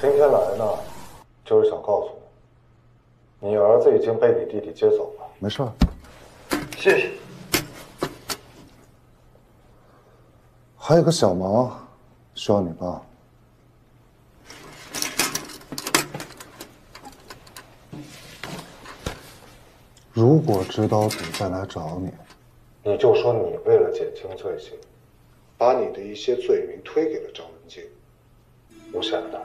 今天来呢，就是想告诉你，你儿子已经被你弟弟接走了。没事，谢谢。还有个小忙需要你帮。如果指导组再来找你，你就说你为了减轻罪行，把你的一些罪名推给了张文京，诬陷了他。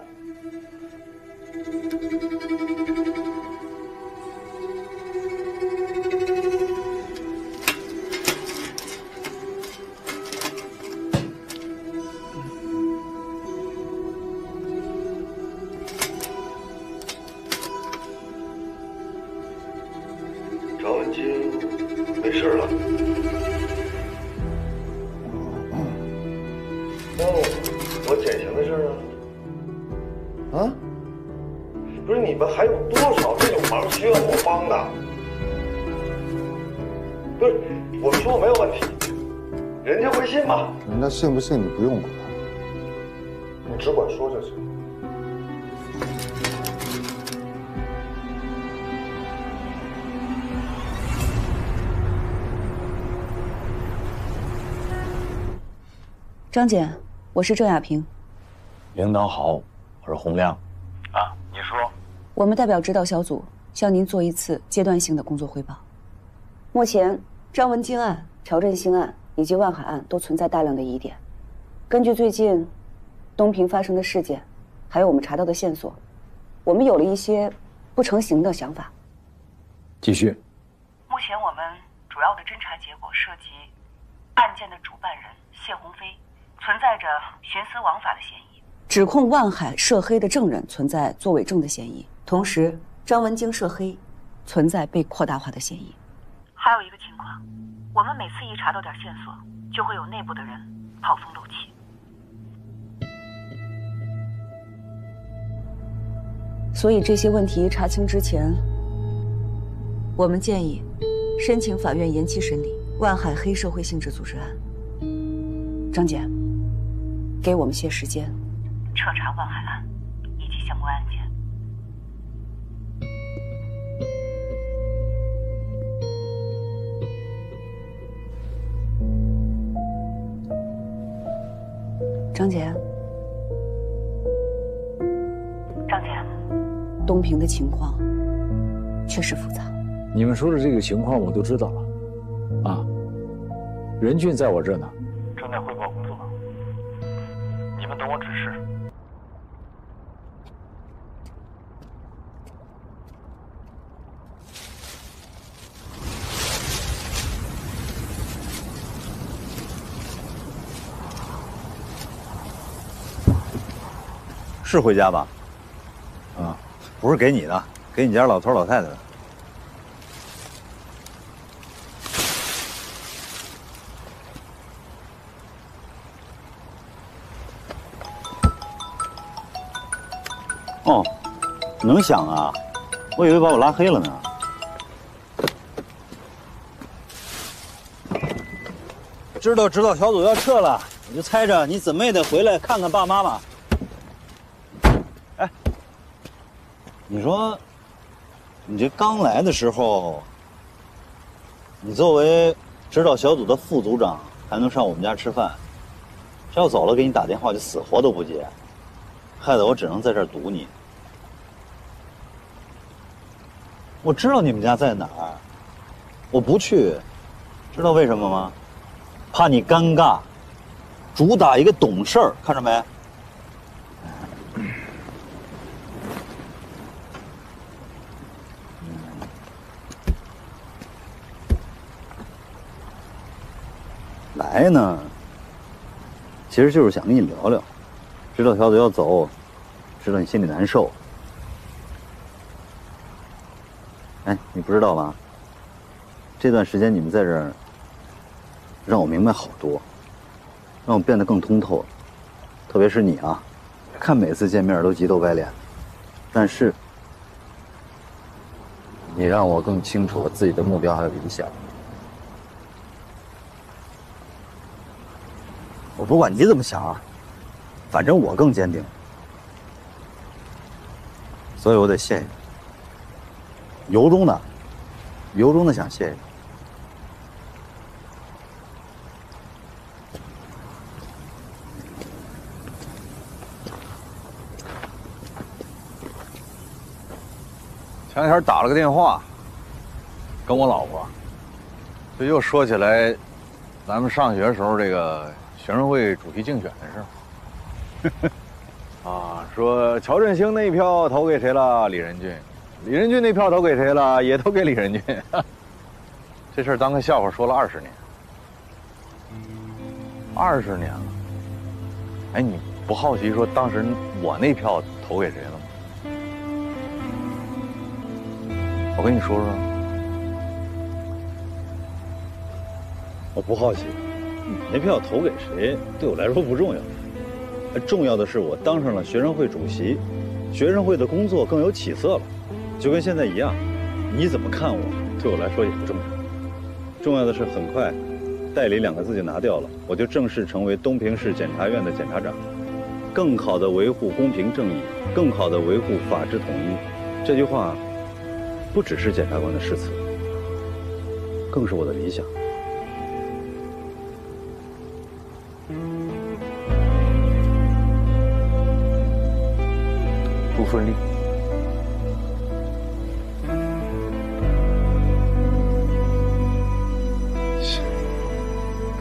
张文京没事了。那我减刑的事呢？啊？不是你们还有多少这种忙需要我帮的？不是，我说没有问题，人家会信吗？人家信不信你不用管，你只管说就行。张检，我是郑亚萍。领导好，我是洪亮。啊，你说。我们代表指导小组向您做一次阶段性的工作汇报。目前，张文京案、朴振兴案以及万海案都存在大量的疑点。根据最近东平发生的事件，还有我们查到的线索，我们有了一些不成形的想法。继续。目前我们主要的侦查结果涉及案件的主办人谢鸿飞存在着徇私枉法的嫌疑，指控万海涉黑的证人存在作伪证的嫌疑，同时张文京涉黑存在被扩大化的嫌疑。还有一个情况，我们每次一查到点线索，就会有内部的人跑风漏气。所以这些问题查清之前，我们建议申请法院延期审理万海黑社会性质组织案。张检，给我们些时间，彻查万海案以及相关案件。张检，张姐，东平的情况确实复杂。你们说的这个情况我都知道了，啊，任俊在我这呢，正在汇报工作，你们等我指示。是回家吧？啊，不是给你的，给你家老头老太太的。哦，能响啊？我以为把我拉黑了呢。知道指导小组要撤了，我就猜着你怎么也得回来看看爸妈吧。哎，你说，你这刚来的时候，你作为指导小组的副组长，还能上我们家吃饭，这要走了给你打电话就死活都不接，害得我只能在这儿堵你。我知道你们家在哪儿，我不去，知道为什么吗？怕你尴尬，主打一个懂事儿，看着没？来呢，其实就是想跟你聊聊，知道小组要走，知道你心里难受。哎，你不知道吧？这段时间你们在这儿，让我明白好多，让我变得更通透了。特别是你啊，看每次见面都急头白脸，但是你让我更清楚了自己的目标还有理想。我不管你怎么想啊，反正我更坚定，所以我得谢谢你，由衷的想谢谢你。前两天打了个电话，跟我老婆，这又说起来，咱们上学时候这个学生会主席竞选的事儿。啊，说乔振兴那一票投给谁了？李仁俊，李仁俊那票投给谁了？也投给李仁俊。这事儿当个笑话说了20年，20年了。哎，你不好奇说当时我那票投给谁了吗？我跟你说说，我不好奇，你那票投给谁对我来说不重要，重要的是我当上了学生会主席，学生会的工作更有起色了，就跟现在一样。你怎么看我，对我来说也不重要。重要的是很快，代理2个字就拿掉了，我就正式成为东平市检察院的检察长，更好地维护公平正义，更好地维护法治统一。这句话不只是检察官的誓词，更是我的理想。祝顺利。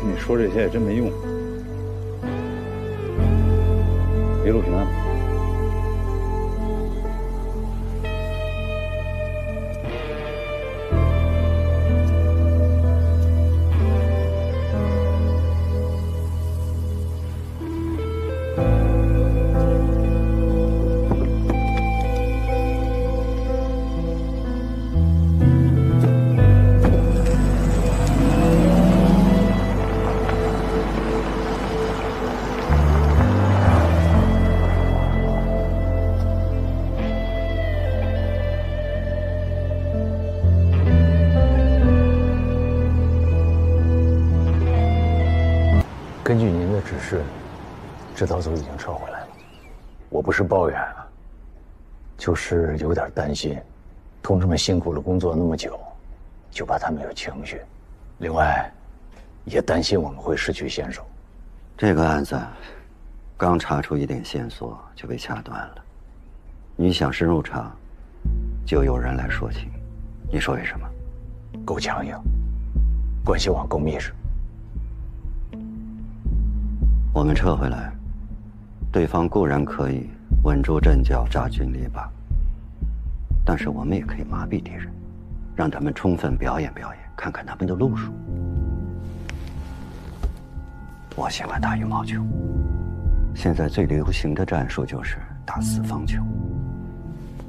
跟你说这些也真没用，一路平安。根据您的指示，指导组已经撤回来了。我不是抱怨啊，就是有点担心，同志们辛苦了工作那么久，就怕他们有情绪。另外，也担心我们会失去先手。这个案子刚查出一点线索就被掐断了，你想深入查，就有人来说情。你说为什么？够强硬，关系网够密实。我们撤回来，对方固然可以稳住阵脚、扎军篱笆，但是我们也可以麻痹敌人，让他们充分表演表演，看看他们的路数。我喜欢打羽毛球，现在最流行的战术就是打四方球，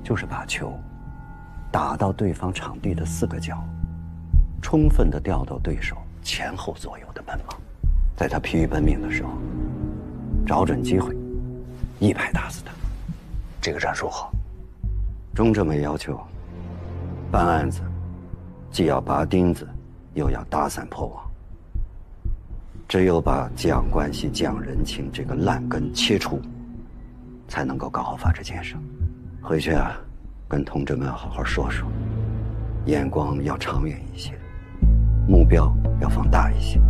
就是把球打到对方场地的4个角，充分地调动对手前后左右的奔忙，在他疲于奔命的时候，找准机会，一拍打死他。这个战术好。中这么要求，办案子既要拔钉子，又要打散破网。只有把讲关系、讲人情这个烂根切除，才能够搞好法治建设。回去啊，跟同志们好好说说，眼光要长远一些，目标要放大一些。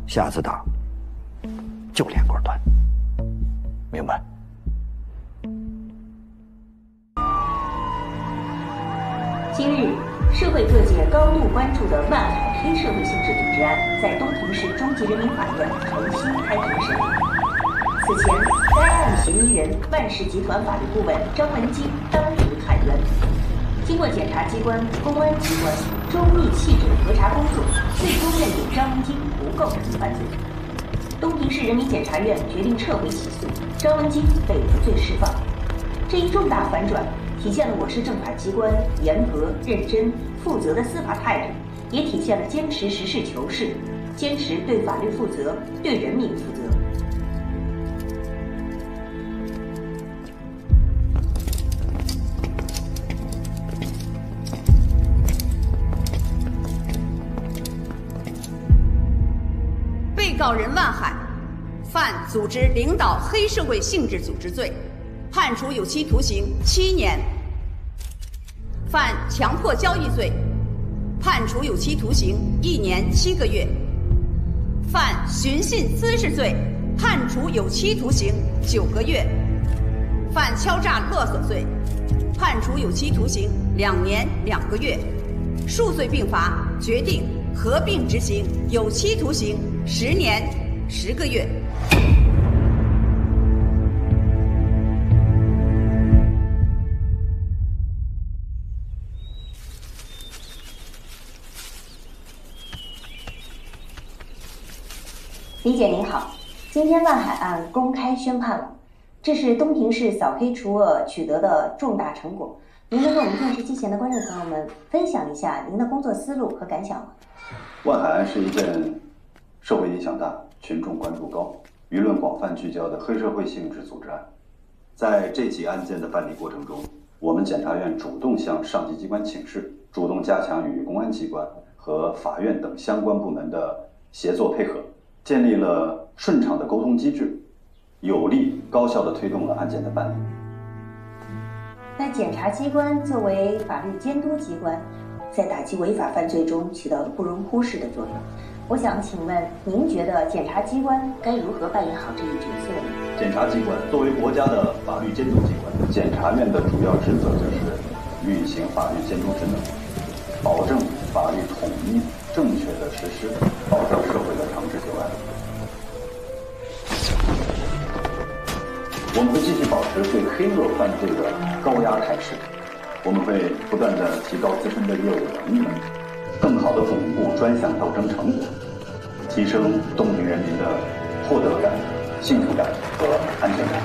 下次打就练果断。明白。今日，社会各界高度关注的万海黑社会性质组织案，在东平市中级人民法院重新开庭审理。此前，该案嫌疑人万氏集团法律顾问张文金当庭喊冤。经过检察机关、公安机关周密细致核查工作，最终认定张文金不构成犯罪。东平市人民检察院决定撤回起诉，张文金被无罪释放。这一重大反转，体现了我市政法机关严格、认真、负责的司法态度，也体现了坚持实事求是，坚持对法律负责、对人民负责。被告人万海犯组织领导黑社会性质组织罪，判处有期徒刑7年；犯强迫交易罪，判处有期徒刑1年7个月；犯寻衅滋事罪，判处有期徒刑9个月；犯敲诈勒索罪，判处有期徒刑2年2个月。数罪并罚，决定合并执行有期徒刑10年10个月。李姐您好，今天万海案公开宣判了，这是东平市扫黑除恶取得的重大成果。您能跟我们电视机前的观众朋友们分享一下您的工作思路和感想吗？万海案是一件社会影响大、群众关注高、舆论广泛聚焦的黑社会性质组织案。在这起案件的办理过程中，我们检察院主动向上级机关请示，主动加强与公安机关和法院等相关部门的协作配合，建立了顺畅的沟通机制，有力高效地推动了案件的办理。那检察机关作为法律监督机关，在打击违法犯罪中起到了不容忽视的作用。我想请问，您觉得检察机关该如何扮演好这一角色呢？检察机关作为国家的法律监督机关，检察院的主要职责就是履行法律监督职能，保证法律统一正确的实施，保障社会的长治久安。我们会继续保持对黑恶犯罪的高压态势，我们会不断地提高自身的业务能力，更好地巩固专项斗争成果，提升东平人民的获得感、幸福感和安全感。